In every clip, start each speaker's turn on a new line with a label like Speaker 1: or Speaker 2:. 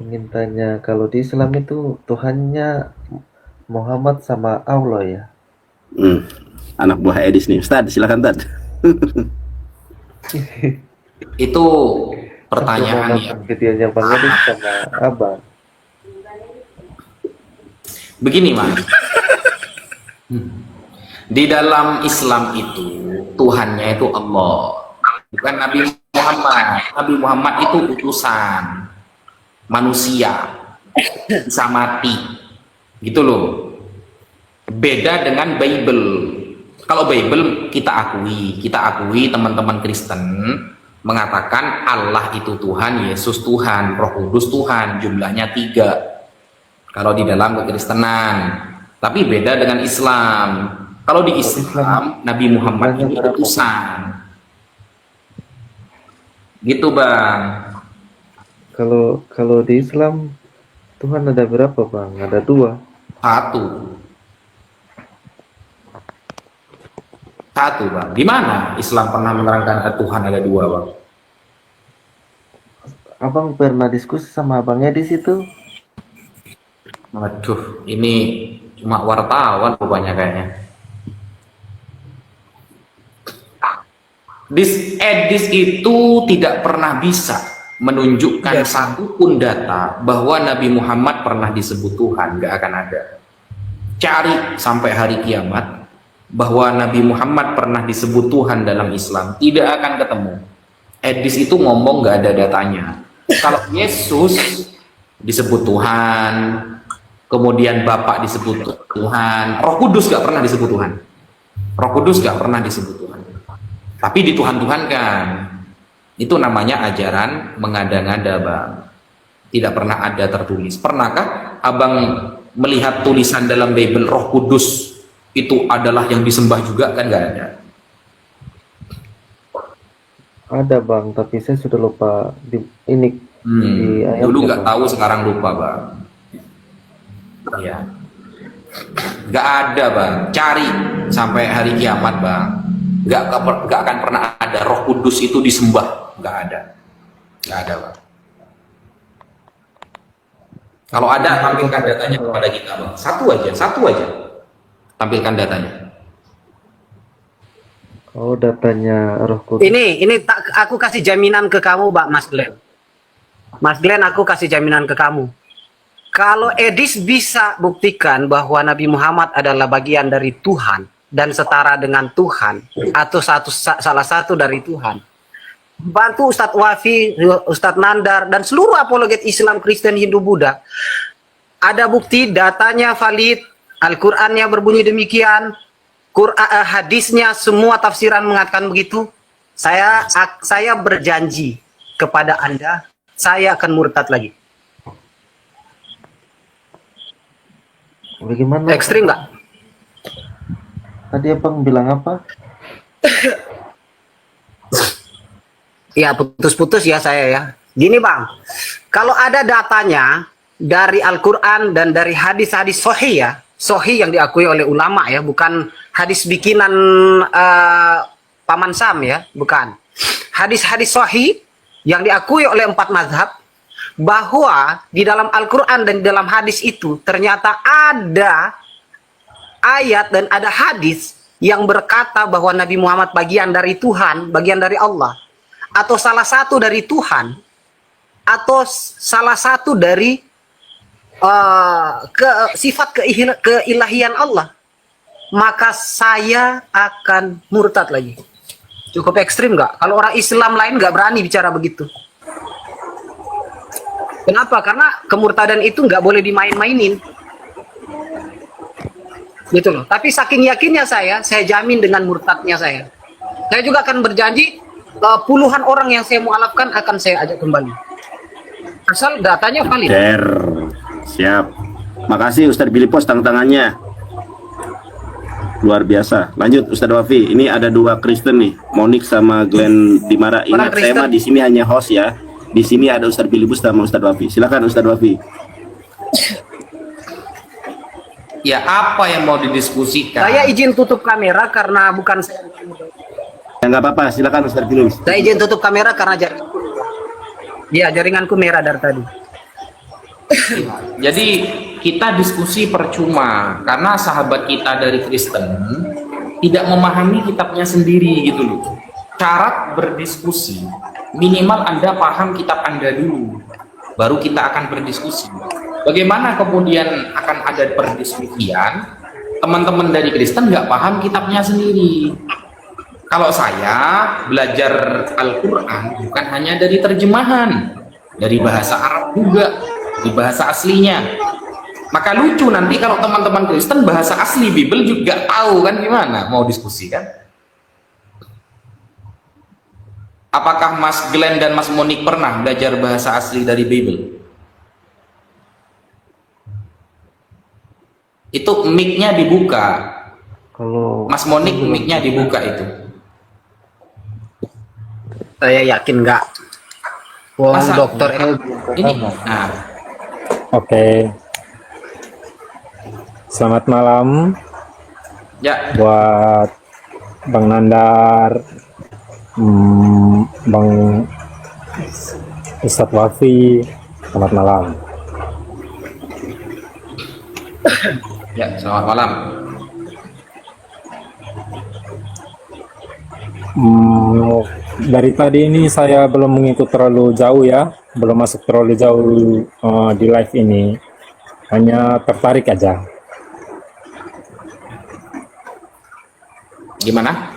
Speaker 1: ingin tanya, kalau di Islam itu Tuhannya Muhammad sama Allah ya?
Speaker 2: Hmm, anak buah Edis nih. Ustad, silakan Tad.
Speaker 3: Itu
Speaker 1: Aku mau
Speaker 3: pertanyaan
Speaker 1: nonton
Speaker 3: yang
Speaker 1: videonya Bang Edis sama Abang.
Speaker 3: begini, Mas. Di dalam Islam itu Tuhannya itu Allah, bukan Nabi Muhammad. Nabi Muhammad itu utusan manusia, bisa mati, gitu loh. Beda dengan Bible. Kalau Bible kita akui teman-teman Kristen mengatakan Allah itu Tuhan, Yesus Tuhan, Roh Kudus Tuhan, jumlahnya 3. Kalau di dalam kekristenan, tapi beda dengan Islam. Kalau di
Speaker 1: Kalau Islam
Speaker 3: Islam, Nabi Muhammad
Speaker 1: jumlahnya
Speaker 3: ini
Speaker 1: berapa Bang?
Speaker 3: utusan, gitu Bang.
Speaker 1: Kalau kalau di Islam Tuhan ada berapa Bang? Ada dua.
Speaker 3: Satu, satu Bang. Di mana Islam pernah menerangkan Tuhan ada 2 Bang?
Speaker 1: Abang pernah diskusi sama Bang Edis itu?
Speaker 3: Waduh, ini cuma wartawan rupanya kayaknya. Edis itu tidak pernah bisa menunjukkan satupun data bahwa Nabi Muhammad pernah disebut Tuhan, nggak akan ada. Cari sampai hari kiamat bahwa Nabi Muhammad pernah disebut Tuhan dalam Islam, tidak akan ketemu. Edis itu ngomong nggak ada datanya. Kalau Yesus disebut Tuhan, kemudian Bapak disebut Tuhan, Roh Kudus nggak pernah disebut Tuhan. Roh Kudus nggak pernah disebut Tuhan. Tapi dituhan-tuhankan. Itu namanya ajaran mengada-ngada, Bang. Tidak pernah ada tertulis. Pernahkah Abang melihat tulisan dalam Bible Roh Kudus itu adalah yang disembah juga? Kan nggak ada.
Speaker 1: Ada Bang, tapi saya sudah lupa di ini di
Speaker 3: Dulu
Speaker 1: ayatnya
Speaker 3: nggak
Speaker 1: Bang.
Speaker 3: tahu, sekarang lupa, Bang. Ya, nggak ada, Bang. Cari sampai hari kiamat, Bang. Nggak akan pernah ada Roh Kudus itu disembah. Nggak ada. Nggak ada, Bang. Kalau ada, tampilkan datanya kepada kita, Bang. Satu aja. Tampilkan datanya.
Speaker 1: Oh, datanya Roh Kudus.
Speaker 4: Ini aku kasih jaminan ke kamu, Pak Mas Glenn. Mas Glenn, aku kasih jaminan ke kamu. Kalau Edis bisa buktikan bahwa Nabi Muhammad adalah bagian dari Tuhan dan setara dengan Tuhan atau salah satu dari Tuhan, bantu Ustadz Wafi, Ustadz Nandar, dan seluruh apologet Islam, Kristen, Hindu, Buddha. Ada bukti, datanya valid, Al-Qur'annya berbunyi demikian, hadisnya semua tafsiran mengatakan begitu. Saya berjanji kepada Anda, saya akan murtad lagi.
Speaker 1: Bagaimana?
Speaker 4: Ekstrim nggak?
Speaker 1: Tadi Abang bilang apa?
Speaker 4: Ya putus-putus ya saya ya. Gini Bang, kalau ada datanya dari Al-Quran dan dari hadis-hadis sahih ya, sahih yang diakui oleh ulama ya, bukan hadis bikinan Paman Sam ya, bukan. Hadis-hadis sahih yang diakui oleh 4 mazhab, bahwa di dalam Al-Quran dan di dalam hadis itu ternyata ada ayat dan ada hadis yang berkata bahwa Nabi Muhammad bagian dari Tuhan, bagian dari Allah, atau salah satu dari Tuhan, atau salah satu dari sifat keilahian Allah, maka saya akan murtad lagi. Cukup ekstrim nggak? Kalau orang Islam lain nggak berani bicara begitu. Kenapa? Karena kemurtadan itu nggak boleh dimain-mainin. Gitu loh. Tapi saking yakinnya saya jamin dengan murtadnya saya. Saya juga akan berjanji puluhan orang yang saya mualafkan akan saya ajak kembali. Asal datanya valid.
Speaker 2: Siap. Makasih Ustadz Billy Pos, tangannya. Luar biasa. Lanjut Ustadz Wafi. Ini ada 2 Kristen nih, Monik sama Glenn Dimara. Ingat, saya mah di sini hanya host ya. Di sini ada Ustadz Billy Pos sama Ustadz Wafi. Silakan Ustadz Wafi.
Speaker 3: Ya, apa yang mau didiskusikan?
Speaker 4: Saya izin tutup kamera karena bukan saya.
Speaker 2: Ya nggak apa-apa, silakan Ustadz Billy.
Speaker 4: Saya izin tutup kamera karena jaringanku merah dari tadi.
Speaker 3: Jadi kita diskusi percuma karena sahabat kita dari Kristen tidak memahami kitabnya sendiri gitu loh. Syarat berdiskusi minimal Anda paham kitab Anda dulu, baru kita akan berdiskusi. Bagaimana kemudian akan ada perdiskusian teman-teman dari Kristen nggak paham kitabnya sendiri? Kalau saya belajar Al-Quran bukan hanya dari terjemahan, dari bahasa Arab juga, di bahasa aslinya. Maka lucu nanti kalau teman-teman Kristen bahasa asli Bible juga tahu kan, gimana mau diskusi kan? Apakah Mas Glenn dan Mas Monik pernah belajar bahasa asli dari Bible? Itu mic-nya dibuka.
Speaker 1: Kalau
Speaker 3: Mas Monik mic-nya dibuka itu.
Speaker 4: Saya yakin nggak. Wong
Speaker 3: Masa?
Speaker 4: dokter
Speaker 3: Ini. Nah,
Speaker 5: Oke. Selamat malam
Speaker 3: ya.
Speaker 5: buat Bang Nandar, Bang Ustadz Wafi. Selamat malam.
Speaker 3: Ya, selamat malam.
Speaker 5: Dari tadi ini saya belum mengikut terlalu jauh ya, belum masuk terlalu jauh di live ini. Hanya tertarik aja.
Speaker 3: Gimana?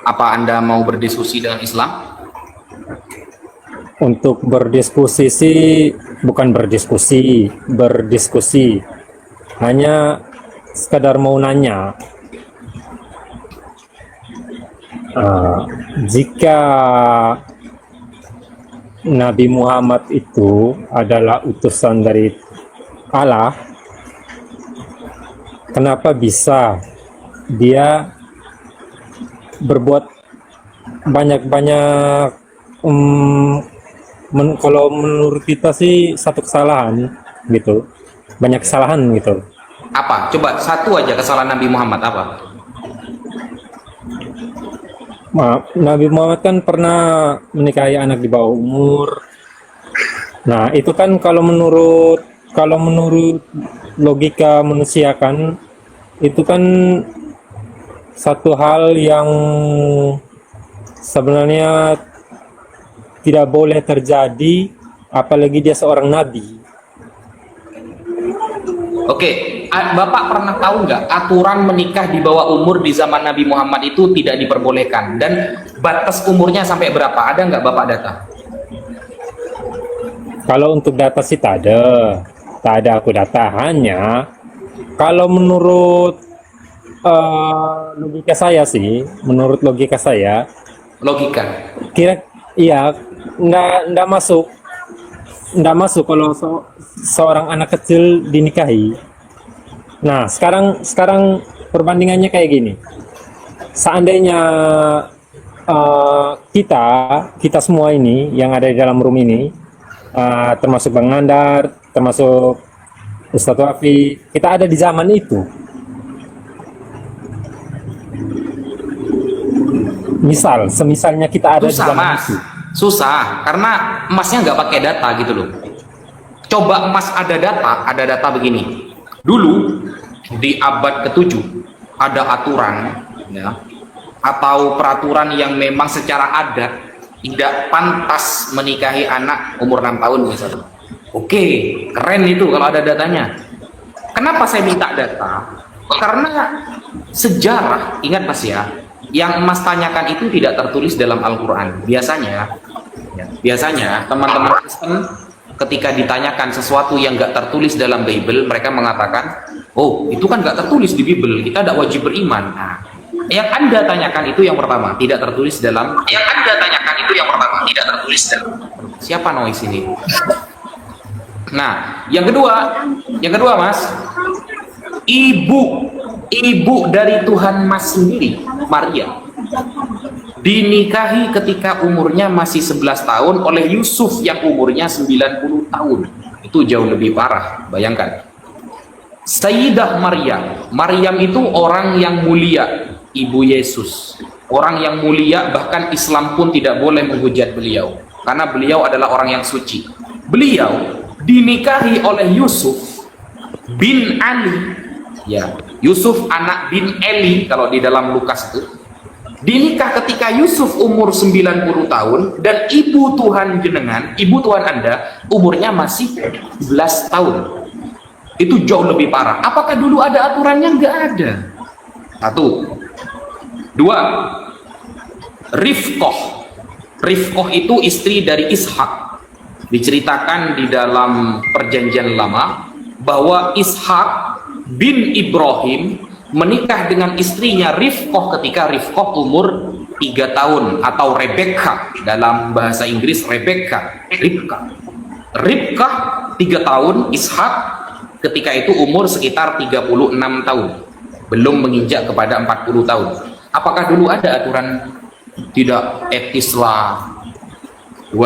Speaker 3: Apa Anda mau berdiskusi dengan Islam?
Speaker 5: Untuk berdiskusi sih bukan berdiskusi. Hanya sekadar mau nanya. Jika Nabi Muhammad itu adalah utusan dari Allah, kenapa bisa dia berbuat banyak-banyak kalau menurut kita sih satu kesalahan gitu, banyak kesalahan gitu.
Speaker 3: Apa? Coba satu aja kesalahan Nabi Muhammad apa?
Speaker 5: Nabi Muhammad kan pernah menikahi anak di bawah umur. Nah itu kan kalau menurut logika manusia kan itu kan satu hal yang sebenarnya tidak boleh terjadi, apalagi dia seorang nabi.
Speaker 3: Oke, Bapak pernah tahu nggak aturan menikah di bawah umur di zaman Nabi Muhammad itu tidak diperbolehkan, dan batas umurnya sampai berapa? Ada nggak Bapak data?
Speaker 5: Kalau untuk data sih tak ada aku data. Hanya kalau menurut logika saya
Speaker 3: Logika.
Speaker 5: iya nggak masuk kalau seorang anak kecil dinikahi. Nah sekarang perbandingannya kayak gini. Seandainya kita semua ini yang ada di dalam room ini, termasuk Bang Nandar, termasuk Ustadz Wafi, kita ada di zaman itu. Semisalnya kita ada di
Speaker 3: Susah
Speaker 5: zaman
Speaker 3: Mas,
Speaker 5: itu.
Speaker 3: susah karena Masnya nggak pakai data gitu loh. Coba Mas ada data begini. Dulu di abad ke-7 ada aturan ya, atau peraturan yang memang secara adat tidak pantas menikahi anak umur 6 tahun misalnya. Oke, keren itu kalau ada datanya. Kenapa saya minta data? Karena sejarah, ingat Mas ya, yang Mas tanyakan itu tidak tertulis dalam Al-Quran. Biasanya teman-teman Kristen ketika ditanyakan sesuatu yang nggak tertulis dalam Bible, mereka mengatakan, oh itu kan nggak tertulis di Bible, kita tidak wajib beriman. Nah, yang Anda tanyakan itu yang pertama tidak tertulis dalam. Siapa noise ini? Nah, yang kedua Mas, ibu dari Tuhan Mas sendiri, Maria, dinikahi ketika umurnya masih 11 tahun oleh Yusuf yang umurnya 90 tahun. Itu jauh lebih parah, bayangkan. Sayyidah Maryam itu orang yang mulia, ibu Yesus. Orang yang mulia, bahkan Islam pun tidak boleh menghujat beliau karena beliau adalah orang yang suci. Beliau dinikahi oleh Yusuf bin Ali, ya, Yusuf anak bin Eli kalau di dalam Lukas itu, dinikah ketika Yusuf umur 90 tahun dan ibu Tuhan jenengan, ibu Tuhan Anda umurnya masih 11 tahun. Itu jauh lebih parah. Apakah dulu ada aturannya? Nggak ada. Satu. Dua, Rifqoh. Rifqoh itu istri dari Ishak. Diceritakan di dalam perjanjian lama bahwa Ishak bin Ibrahim menikah dengan istrinya Rifqoh ketika Rifqoh umur 3 tahun, atau Rebecca dalam bahasa Inggris, Rebecca, Ribkah 3 tahun, Ishak ketika itu umur sekitar 36 tahun, belum menginjak kepada 40 tahun. Apakah dulu ada aturan tidak etis lah? 2.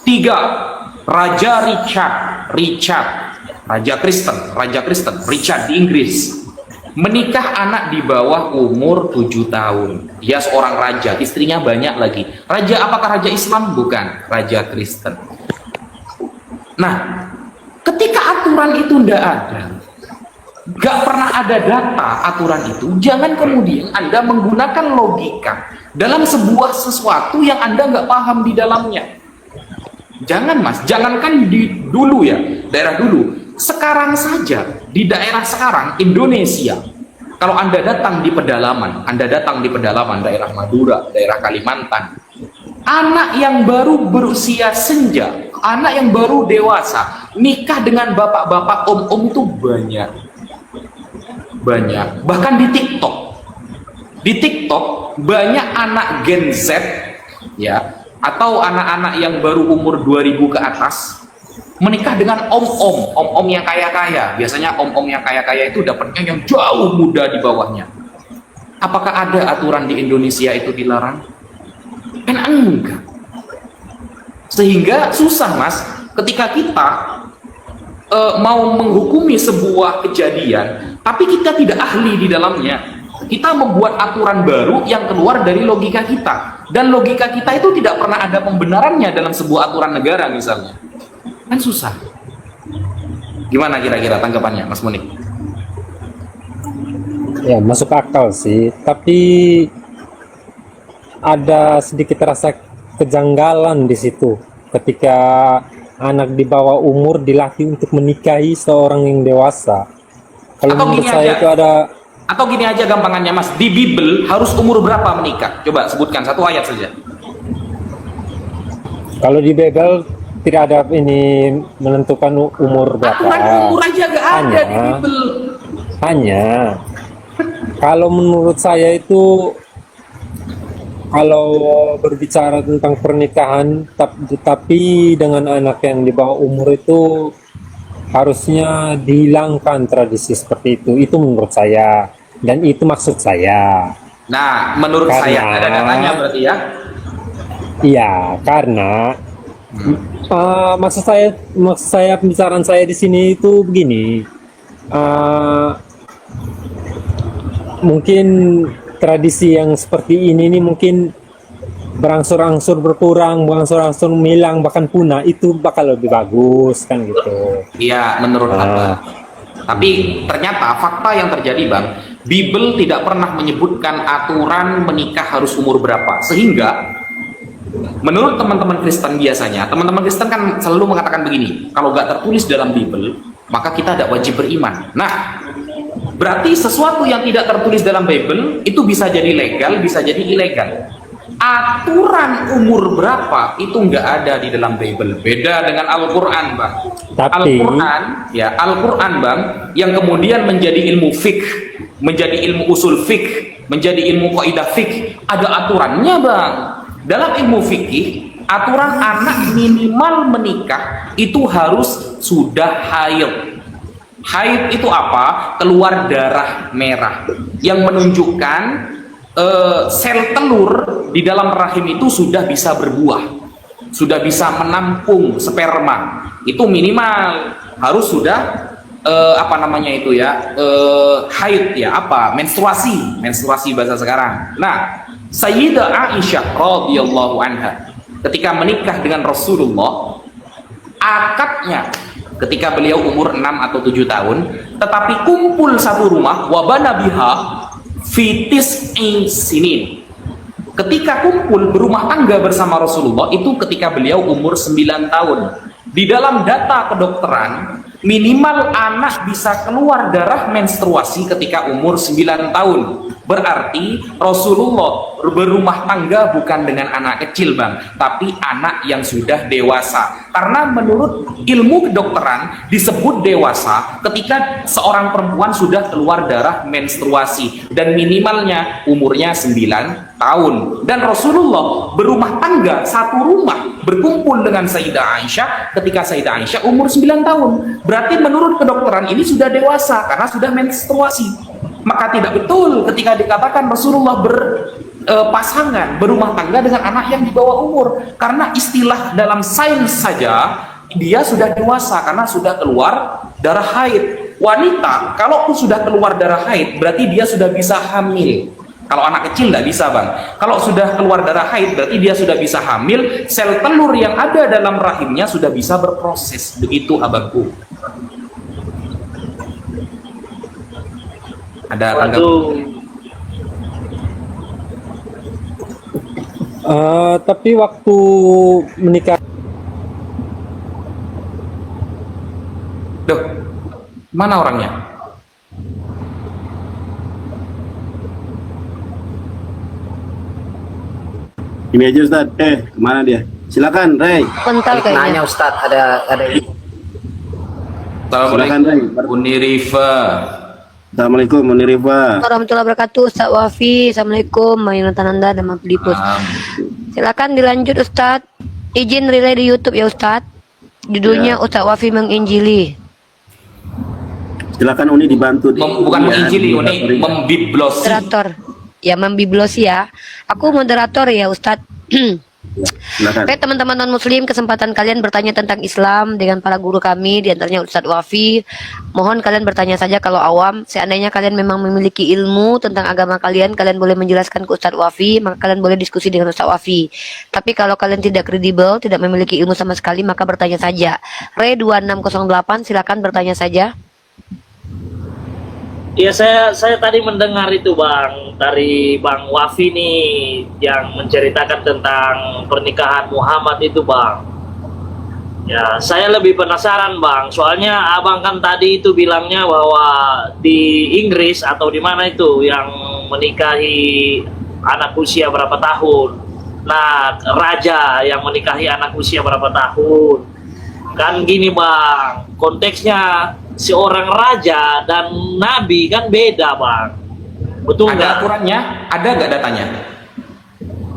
Speaker 3: 3. Raja Richard, Raja Kristen, Richard di Inggris, menikah anak di bawah umur 7 tahun. Dia seorang raja, istrinya banyak lagi. Raja, apakah raja Islam? Bukan, raja Kristen. Nah, ketika aturan itu tidak ada, gak pernah ada data aturan itu, jangan kemudian Anda menggunakan logika dalam sebuah sesuatu yang Anda nggak paham di dalamnya. Jangan Mas, jangankan di dulu ya, daerah dulu, sekarang saja, di daerah sekarang, Indonesia, kalau Anda datang di pedalaman, daerah Madura, daerah Kalimantan, anak yang baru berusia senja, anak yang baru dewasa, nikah dengan bapak-bapak om-om itu banyak. Bahkan di TikTok banyak anak Gen Z, ya, atau anak-anak yang baru umur 2000 ke atas menikah dengan om-om yang kaya-kaya. Biasanya om-om yang kaya-kaya itu dapatnya yang jauh muda di bawahnya. Apakah ada aturan di Indonesia itu dilarang? Kan enggak. Sehingga susah Mas, ketika kita mau menghukumi sebuah kejadian, tapi kita tidak ahli di dalamnya. Kita membuat aturan baru yang keluar dari logika kita, dan logika kita itu tidak pernah ada pembenarannya dalam sebuah aturan negara misalnya. Kan susah. Gimana kira-kira tanggapannya Mas Munik?
Speaker 5: Ya, masuk akal sih, tapi ada sedikit rasa kejanggalan di situ ketika anak di bawah umur dilatih untuk menikahi seorang yang dewasa. Kalau menurut saya itu ada.
Speaker 3: Atau gini aja gampangannya Mas, di Bible harus umur berapa menikah? Coba sebutkan satu ayat saja.
Speaker 5: Kalau di Bible tidak ada ini menentukan umur berapa.
Speaker 3: Aturan umur aja gak ada di Bible.
Speaker 5: Hanya kalau menurut saya itu, kalau berbicara tentang pernikahan tapi dengan anak yang di bawah umur itu harusnya dihilangkan tradisi seperti itu menurut saya, dan itu maksud saya.
Speaker 3: Nah, menurut saya ada datanya berarti ya?
Speaker 5: Iya, karena maksud saya pembicaraan saya di sini itu begini, mungkin tradisi yang seperti ini mungkin berangsur-angsur berkurang, berangsur-angsur hilang, bahkan punah, itu bakal lebih bagus kan gitu.
Speaker 3: Iya, menurut Anda. Tapi ternyata fakta yang terjadi Bang, Bible tidak pernah menyebutkan aturan menikah harus umur berapa. Sehingga menurut teman-teman Kristen biasanya, teman-teman Kristen kan selalu mengatakan begini, kalau nggak tertulis dalam Bible, maka kita tidak wajib beriman. Nah, berarti sesuatu yang tidak tertulis dalam Bible itu bisa jadi legal, bisa jadi ilegal. Aturan umur berapa itu nggak ada di dalam Bible. Beda dengan Al-Quran Bang. Al-Quran Bang, yang kemudian menjadi ilmu fikih, menjadi ilmu usul fikih, menjadi ilmu kaidah fikih, ada aturannya Bang. Dalam ilmu fikih, aturan anak minimal menikah itu harus sudah haid. Haid itu apa? Keluar darah merah yang menunjukkan sel telur di dalam rahim itu sudah bisa berbuah, sudah bisa menampung sperma. Itu minimal harus sudah haid ya, menstruasi bahasa sekarang. Nah, Sayyidah Aisyah radhiyallahu anha ketika menikah dengan Rasulullah, akadnya ketika beliau umur 6 atau 7 tahun, tetapi kumpul satu rumah, wabana biha fitis sinin. Ketika kumpul berumah tangga bersama Rasulullah itu ketika beliau umur 9 tahun. Di dalam data kedokteran, minimal anak bisa keluar darah menstruasi ketika umur 9 tahun. Berarti Rasulullah berumah tangga bukan dengan anak kecil, Bang, tapi anak yang sudah dewasa. Karena menurut ilmu kedokteran disebut dewasa ketika seorang perempuan sudah keluar darah menstruasi dan minimalnya umurnya 9 tahun. Dan Rasulullah berumah tangga satu rumah berkumpul dengan Sayyidah Aisyah ketika Sayyidah Aisyah umur 9 tahun. Berarti menurut kedokteran ini sudah dewasa karena sudah menstruasi. Maka tidak betul ketika dikatakan Rasulullah berpasangan, berumah tangga dengan anak yang di bawah umur. Karena istilah dalam sains saja, dia sudah dewasa karena sudah keluar darah haid. Wanita, kalau sudah keluar darah haid, berarti dia sudah bisa hamil. Kalau anak kecil tidak bisa, Bang. Kalau sudah keluar darah haid, berarti dia sudah bisa hamil. Sel telur yang ada dalam rahimnya sudah bisa berproses. Begitu, abangku. Ada tanggapan?
Speaker 5: Tapi waktu menikah,
Speaker 3: Duh, mana orangnya?
Speaker 2: Ini aja Ustaz. Kemana dia? Silakan, Ray.
Speaker 6: Bentar
Speaker 4: Nanya
Speaker 6: kayaknya.
Speaker 4: Ustadz, ada
Speaker 2: Silakan, Ray.
Speaker 3: Assalamualaikum Unirifa.
Speaker 2: Assalamualaikum, Munirifa.
Speaker 6: Warahmatullahi wabarakatuh. Ustaz Wafi. Assalamualaikum. Mayunatan Anda dan Mas Filipus. Silakan dilanjut Ustadz. Izin relay di YouTube ya Ustadz. Judulnya Ustaz Wafi menginjili.
Speaker 2: Silakan Uni dibantu.
Speaker 3: Bukan menginjili, Uni membiblosi.
Speaker 6: Moderator. Ya membiblosi ya. Aku moderator ya Ustadz.
Speaker 2: Silakan.
Speaker 6: Oke teman-teman non muslim, kesempatan kalian bertanya tentang Islam dengan para guru kami, diantaranya Ustadz Wafi. Mohon kalian bertanya saja kalau awam. Seandainya kalian memang memiliki ilmu tentang agama kalian boleh menjelaskan ke Ustadz Wafi, maka kalian boleh diskusi dengan Ustadz Wafi. Tapi kalau kalian tidak kredibel, tidak memiliki ilmu sama sekali, maka bertanya saja. Re 2608, silakan bertanya saja.
Speaker 7: Ya saya tadi mendengar itu Bang, dari Bang Wafi nih yang menceritakan tentang pernikahan Muhammad itu Bang. Ya saya lebih penasaran Bang, soalnya Abang kan tadi itu bilangnya bahwa di Inggris atau di mana itu yang menikahi anak usia berapa tahun. Nah raja yang menikahi anak usia berapa tahun. Kan gini Bang, konteksnya seorang raja dan nabi kan beda Bang, betul
Speaker 3: Ada
Speaker 7: nggak?
Speaker 3: aturannya? Ada nggak datanya?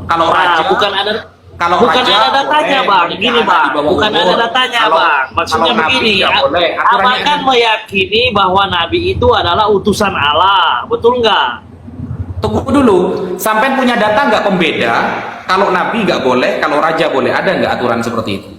Speaker 3: Kalau raja,
Speaker 7: Bukan ada
Speaker 3: raja,
Speaker 7: datanya
Speaker 3: boleh
Speaker 7: Bang,
Speaker 3: menikah
Speaker 7: gini
Speaker 3: anak
Speaker 7: Bang,
Speaker 3: di bawah
Speaker 7: bukan
Speaker 3: umur.
Speaker 7: ada datanya
Speaker 3: Kalau-
Speaker 7: Bang, maksudnya
Speaker 3: kalau nabi
Speaker 7: begini,
Speaker 3: nggak boleh.
Speaker 7: Abang
Speaker 3: Aturannya
Speaker 7: kan
Speaker 3: ada.
Speaker 7: meyakini bahwa nabi itu adalah utusan Allah, betul nggak?
Speaker 3: Tunggu dulu, sampai punya data nggak pembeda? Kalau nabi nggak boleh, kalau raja boleh. Ada nggak aturan seperti itu?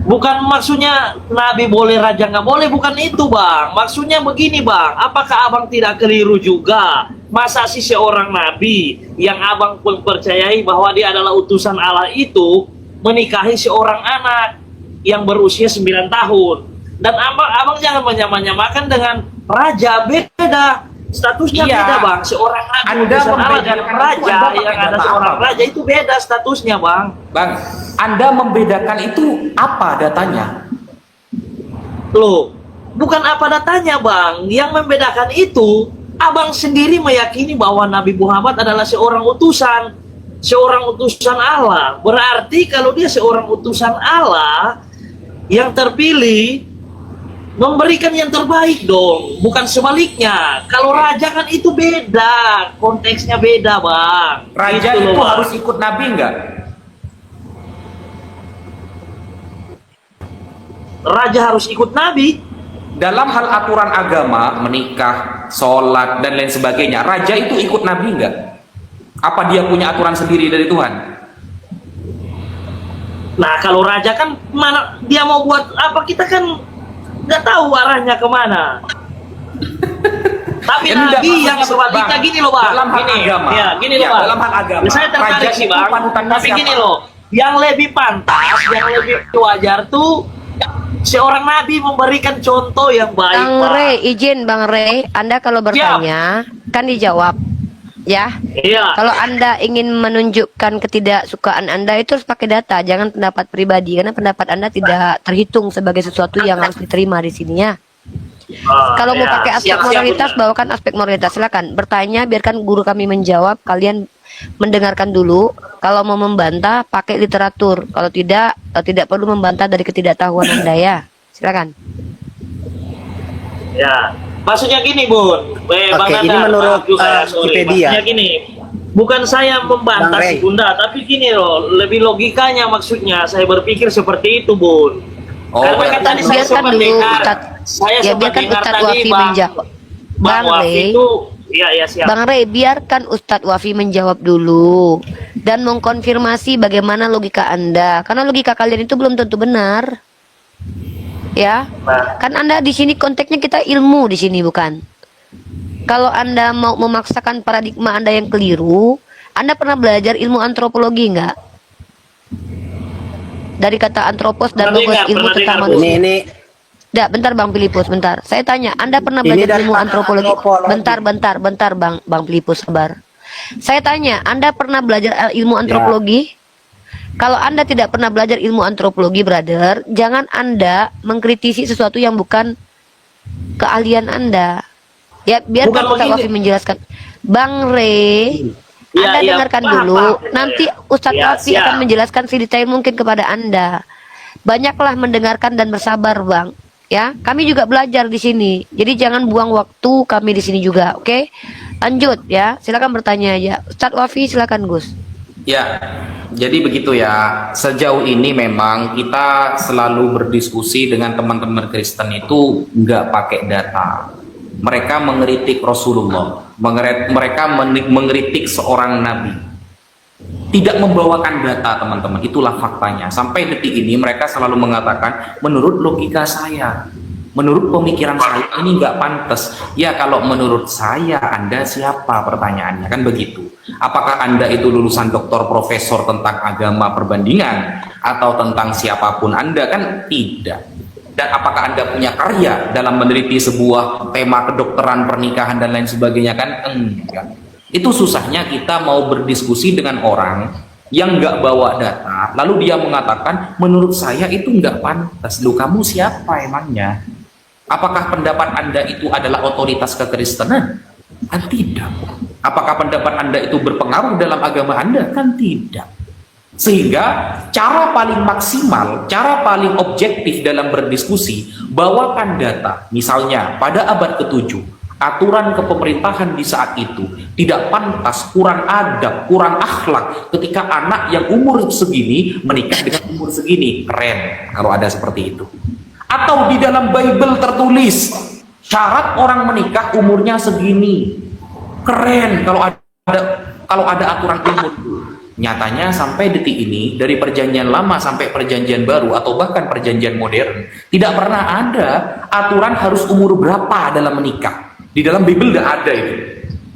Speaker 7: Bukan maksudnya nabi boleh, raja nggak boleh, bukan itu Bang. Maksudnya begini Bang, apakah Abang tidak keliru juga? Masa sih seorang nabi yang Abang pun percayai bahwa dia adalah utusan Allah itu menikahi seorang anak yang berusia 9 tahun. Dan Abang jangan menyamakan dengan raja, beda. Statusnya
Speaker 3: Iya.
Speaker 7: beda Bang. Seorang nabi
Speaker 3: Anda
Speaker 7: utusan Allah dan
Speaker 3: membedakan itu,
Speaker 7: raja
Speaker 3: Anda pakai
Speaker 7: yang ada
Speaker 3: data
Speaker 7: seorang
Speaker 3: apa, Bang?
Speaker 7: raja itu beda statusnya Bang.
Speaker 3: Bang, Anda membedakan itu apa datanya?
Speaker 7: Loh, bukan apa datanya Bang. Yang membedakan itu, Abang sendiri meyakini bahwa Nabi Muhammad adalah seorang utusan Allah. Berarti kalau dia seorang utusan Allah yang terpilih, memberikan yang terbaik dong, bukan sebaliknya. Kalau raja kan itu beda, konteksnya beda Bang.
Speaker 3: Raja
Speaker 7: Gitu
Speaker 3: itu
Speaker 7: loh, Bang.
Speaker 3: harus ikut nabi nggak?
Speaker 7: Raja harus ikut Nabi.
Speaker 3: Dalam hal aturan agama, menikah, sholat, dan lain sebagainya, raja itu ikut nabi nggak? Apa dia punya aturan sendiri dari Tuhan?
Speaker 7: Nah kalau raja kan mana dia mau buat apa, kita kan nggak tahu arahnya kemana. Tapi
Speaker 3: Ya, enggak,
Speaker 7: Nabi yang
Speaker 3: maksudnya,
Speaker 7: sebaliknya
Speaker 3: Bang,
Speaker 7: gini loh Bang,
Speaker 3: dalam hal
Speaker 7: gini,
Speaker 3: agama.
Speaker 7: ya gini
Speaker 3: Ya,
Speaker 7: loh Bang.
Speaker 3: dalam hal agama,
Speaker 7: Ya, saya tertarik
Speaker 3: raja
Speaker 7: sih
Speaker 3: itu
Speaker 7: Bang,
Speaker 3: panutannya
Speaker 7: tapi
Speaker 3: siapa?
Speaker 7: gini loh, yang lebih pantas, yang lebih wajar tuh Seorang nabi memberikan contoh yang baik,
Speaker 6: Bang
Speaker 7: Pak.
Speaker 6: Rey, izin Bang Rey, Anda kalau bertanya kan dijawab, ya.
Speaker 7: Iya.
Speaker 6: Kalau Anda ingin menunjukkan ketidaksukaan Anda itu harus pakai data, jangan pendapat pribadi, karena pendapat Anda tidak terhitung sebagai sesuatu yang harus diterima di sini ya. Kalau mau
Speaker 7: Ya,
Speaker 6: pakai aspek
Speaker 7: siap-siap,
Speaker 6: moralitas,
Speaker 7: benar.
Speaker 6: bawakan aspek moralitas. Silakan bertanya, biarkan guru kami menjawab. Kalian mendengarkan dulu. Kalau mau membantah, pakai literatur. Kalau tidak, tidak perlu membantah dari ketidaktahuan Anda ya. Silakan.
Speaker 7: Ya, maksudnya gini, Bun. Bang
Speaker 4: Oke, ini
Speaker 7: Nanda,
Speaker 4: menurut,
Speaker 7: maaf juga ya, sorry.
Speaker 4: Wikipedia.
Speaker 7: Maksudnya gini, bukan saya membantah
Speaker 4: Bang
Speaker 7: si
Speaker 4: Rey.
Speaker 7: Bunda, tapi gini loh, lebih logikanya maksudnya saya berpikir seperti itu, Bun.
Speaker 3: Oh,
Speaker 7: Karena
Speaker 3: berarti
Speaker 7: kan tadi saya
Speaker 6: biarkan
Speaker 7: sempat
Speaker 6: dulu
Speaker 7: dengar,
Speaker 6: Ustadz-
Speaker 7: saya
Speaker 6: ya,
Speaker 7: sempat
Speaker 6: biarkan
Speaker 7: dengar
Speaker 6: Ustadz
Speaker 7: tadi
Speaker 6: Wafi
Speaker 7: Bang
Speaker 6: menjawab.
Speaker 7: Bang
Speaker 6: Bang
Speaker 7: Wafi
Speaker 6: Rey.
Speaker 7: itu, ya siap.
Speaker 6: Bang Rey, biarkan Ustadz Wafi menjawab dulu dan mengkonfirmasi bagaimana logika Anda, karena logika kalian itu belum tentu benar. Ya,
Speaker 7: Nah,
Speaker 6: kan Anda di sini konteksnya kita ilmu di sini bukan. Kalau Anda mau memaksakan paradigma Anda yang keliru, Anda pernah belajar ilmu antropologi nggak? Dari kata antropos dan
Speaker 7: Pernah
Speaker 6: logos,
Speaker 7: dengar,
Speaker 6: ilmu
Speaker 7: pernah
Speaker 6: tentang
Speaker 7: dengar,
Speaker 6: manusia.
Speaker 4: Ini
Speaker 6: Dah, bentar Bang Filipus, bentar. Saya tanya, Anda pernah
Speaker 4: Ini
Speaker 6: belajar
Speaker 4: dari
Speaker 6: ilmu
Speaker 4: pakar
Speaker 6: antropologi?
Speaker 4: antropologi.
Speaker 6: Bentar Bang Filipus, sabar. Saya tanya, Anda pernah belajar ilmu antropologi? Kalau Anda tidak pernah belajar ilmu antropologi, brother, jangan Anda mengkritisi sesuatu yang bukan keahlian Anda. Ya, biar
Speaker 7: Bukan
Speaker 6: Ustaz
Speaker 7: begini.
Speaker 6: Wafi menjelaskan. Bang Rey,
Speaker 7: Iya,
Speaker 6: Anda
Speaker 7: iya,
Speaker 6: dengarkan
Speaker 7: paham,
Speaker 6: dulu.
Speaker 7: paham.
Speaker 6: Nanti Ustadz
Speaker 7: Iya,
Speaker 6: Wafi
Speaker 7: siap.
Speaker 6: akan menjelaskan sedetail mungkin kepada Anda. Banyaklah mendengarkan dan bersabar, Bang. Ya, kami juga belajar di sini. Jadi jangan buang waktu kami di sini juga, oke? Lanjut ya. Silakan bertanya aja. Ustadz Wafi, silakan Gus.
Speaker 3: Ya, jadi begitu ya. Sejauh ini memang kita selalu berdiskusi dengan teman-teman Kristen itu nggak pakai data. Mereka mengkritik Rasulullah, mereka mengkritik seorang nabi. Tidak membawakan data, teman-teman. Itulah faktanya. Sampai detik ini mereka selalu mengatakan, menurut logika saya, menurut pemikiran saya ini nggak pantas. Ya, kalau menurut saya, Anda siapa? Pertanyaannya kan begitu. Apakah Anda itu lulusan doktor profesor tentang agama perbandingan atau tentang siapapun Anda? Kan tidak. Dan apakah Anda punya karya dalam meneliti sebuah tema kedokteran, pernikahan dan lain sebagainya? Kan enggak. Itu susahnya kita mau berdiskusi dengan orang yang nggak bawa data, lalu dia mengatakan menurut saya itu nggak pantas. Lu kamu siapa emangnya? Apakah pendapat Anda itu adalah otoritas kekristenan? Kan tidak. Apakah pendapat Anda itu berpengaruh dalam agama Anda? Kan tidak. Sehingga cara paling maksimal, cara paling objektif dalam berdiskusi, bawakan data. Misalnya pada abad ke-7, aturan kepemerintahan di saat itu tidak pantas, kurang adab, kurang akhlak ketika anak yang umur segini menikah dengan umur segini. Keren kalau ada seperti itu. Atau di dalam Bible tertulis syarat orang menikah umurnya segini. Keren kalau ada aturan umur. Nyatanya sampai detik ini, dari perjanjian lama sampai perjanjian baru atau bahkan perjanjian modern, tidak pernah ada aturan harus umur berapa dalam menikah. Di dalam Bible tidak ada itu.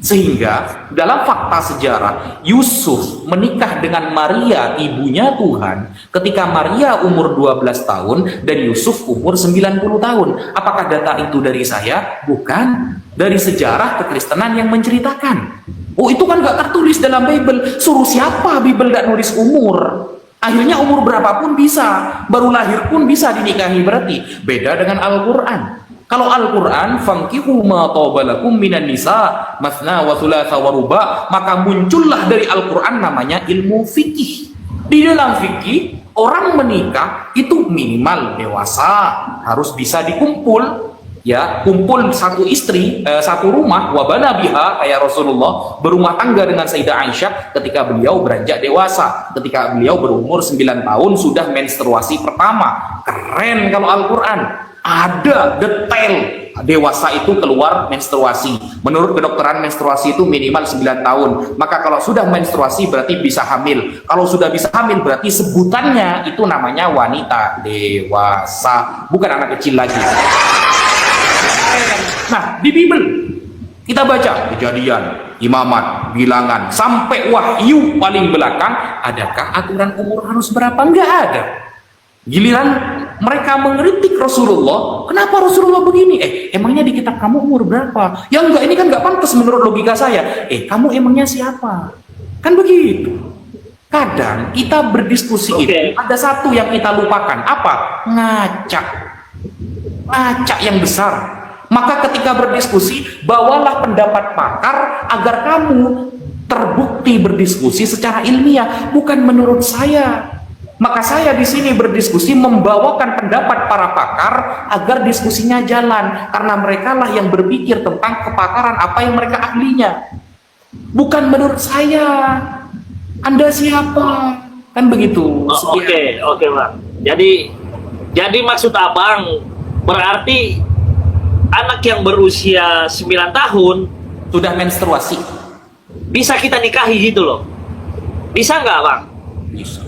Speaker 3: Sehingga dalam fakta sejarah, Yusuf menikah dengan Maria, ibunya Tuhan, ketika Maria umur 12 tahun dan Yusuf umur 90 tahun. Apakah data itu dari saya? Bukan. Dari sejarah kekristenan yang menceritakan. Oh, itu kan gak tertulis dalam Bible. Suruh siapa Bible gak nulis umur? Akhirnya umur berapapun bisa. Baru lahir pun bisa dinikahi berarti. Beda dengan Al-Quran. Kalau Al-Quran, fankihu ma tawbalakum minan nisa mathna wa thulatha wa ruba, maka muncullah dari Al-Quran namanya ilmu fikih. Di dalam fikih, orang menikah itu minimal dewasa, harus bisa dikumpul, ya, kumpul satu istri, satu rumah, wabana biha, kayak Rasulullah berumah tangga dengan Sayyidah Aisyah ketika beliau beranjak dewasa, ketika beliau berumur 9 tahun sudah menstruasi pertama. Keren kalau Al-Quran. Ada detail dewasa itu keluar menstruasi. Menurut kedokteran menstruasi itu minimal 9 tahun. Maka kalau sudah menstruasi berarti bisa hamil. Kalau sudah bisa hamil berarti sebutannya itu namanya wanita dewasa, bukan anak kecil lagi. Nah, di Bible kita baca Kejadian, Imamat, Bilangan, sampai Wahyu paling belakang, adakah aturan umur harus berapa? Enggak ada. Giliran mereka mengkritik Rasulullah, kenapa Rasulullah begini? Emangnya di kitab kamu umur berapa? Ya enggak, ini kan enggak pantas menurut logika saya. Kamu emangnya siapa? Kan begitu. Kadang kita berdiskusi itu ada satu yang kita lupakan, apa? Ngacak yang besar. Maka ketika berdiskusi, bawalah pendapat pakar agar kamu terbukti berdiskusi secara ilmiah, bukan menurut saya. Maka saya di sini berdiskusi membawakan pendapat para pakar agar diskusinya jalan, karena mereka lah yang berpikir tentang kepakaran apa yang mereka ahlinya, bukan menurut saya. Anda siapa? Kan begitu.
Speaker 7: Oke, Bang. Jadi maksud Abang berarti anak yang berusia 9 tahun
Speaker 3: Sudah menstruasi.
Speaker 7: bisa kita nikahi gitu loh. Bisa nggak, Bang?
Speaker 3: Bisa.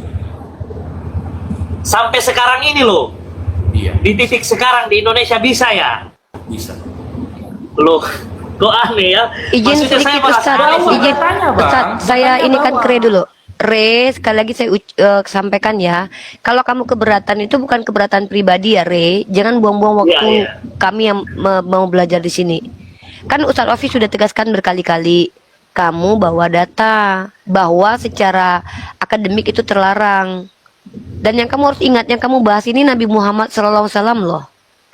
Speaker 7: Sampai sekarang ini loh.
Speaker 3: Iya.
Speaker 7: Di titik sekarang di Indonesia bisa ya?
Speaker 3: Bisa.
Speaker 7: Loh, kok aneh ya?
Speaker 6: Izin
Speaker 7: Maksudnya saya
Speaker 6: sedikit
Speaker 7: malah
Speaker 6: Ustaz,
Speaker 7: tahu.
Speaker 6: izin
Speaker 3: Tanya, Bang.
Speaker 6: Ustaz, saya
Speaker 3: Tanya,
Speaker 6: ini kan
Speaker 3: Bang.
Speaker 6: kre dulu. Re, sekali lagi saya sampaikan ya, kalau kamu keberatan itu bukan keberatan pribadi ya, Re. Jangan buang-buang waktu
Speaker 7: Iya.
Speaker 6: kami yang mau belajar di sini. Kan Ustadz Wafi sudah tegaskan berkali-kali, kamu bawa data bahwa secara akademik itu terlarang. Dan yang kamu harus ingat, yang kamu bahas ini Nabi Muhammad SAW loh.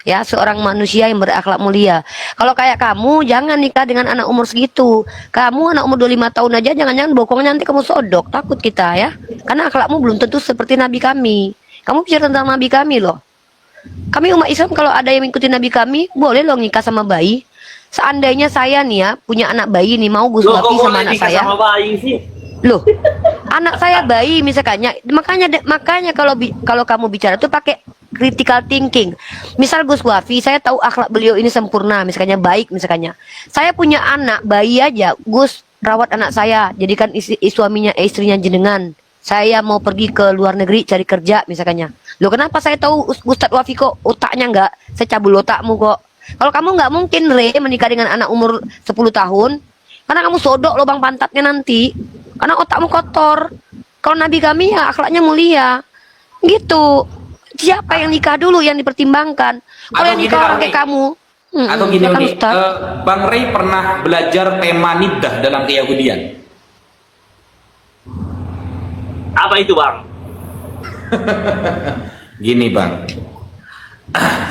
Speaker 6: Ya, seorang manusia yang berakhlak mulia. Kalau kayak kamu, jangan nikah dengan anak umur segitu. Kamu anak umur 25 tahun aja, jangan-jangan bokongnya nanti kamu sodok. Takut kita ya. Karena akhlakmu belum tentu seperti Nabi kami. Kamu bicara tentang Nabi kami loh. Kami umat Islam kalau ada yang mengikuti Nabi kami, boleh loh nikah sama bayi. Seandainya saya nih ya, punya anak bayi nih, mau Gus
Speaker 7: Loh, kok
Speaker 6: Wafi sama
Speaker 7: boleh
Speaker 6: anak
Speaker 7: nikah
Speaker 6: saya.
Speaker 7: sama bayi sih?
Speaker 6: Loh, anak saya bayi misalkannya, makanya kalau kamu bicara tuh pakai critical thinking. Misal Gus Wafi, saya tahu akhlak beliau ini sempurna, misalnya baik, misalnya. Saya punya anak bayi aja, Gus rawat anak saya, jadikan istrinya jenengan. Saya mau pergi ke luar negeri cari kerja, misalnya. Loh, kenapa saya tahu Ustadz Wafi kok otaknya enggak? Saya cabul otakmu kok. Kalau kamu nggak mungkin Re menikah dengan anak umur 10 tahun, karena kamu sodok lubang pantatnya nanti. Karena otakmu kotor. Kalau Nabi kami ya akhlaknya mulia. Gitu. Siapa yang nikah dulu yang dipertimbangkan? Kalau
Speaker 3: Atau
Speaker 6: yang
Speaker 3: gini,
Speaker 6: nikah orang
Speaker 3: Bang
Speaker 6: kayak
Speaker 3: Rey.
Speaker 6: kamu.
Speaker 3: Atau gini,
Speaker 6: silakan,
Speaker 3: Uni,
Speaker 6: Ustaz.
Speaker 3: Bang Rey pernah belajar tema niddah dalam keyahudian.
Speaker 7: Apa itu, Bang?
Speaker 3: Gini, Bang.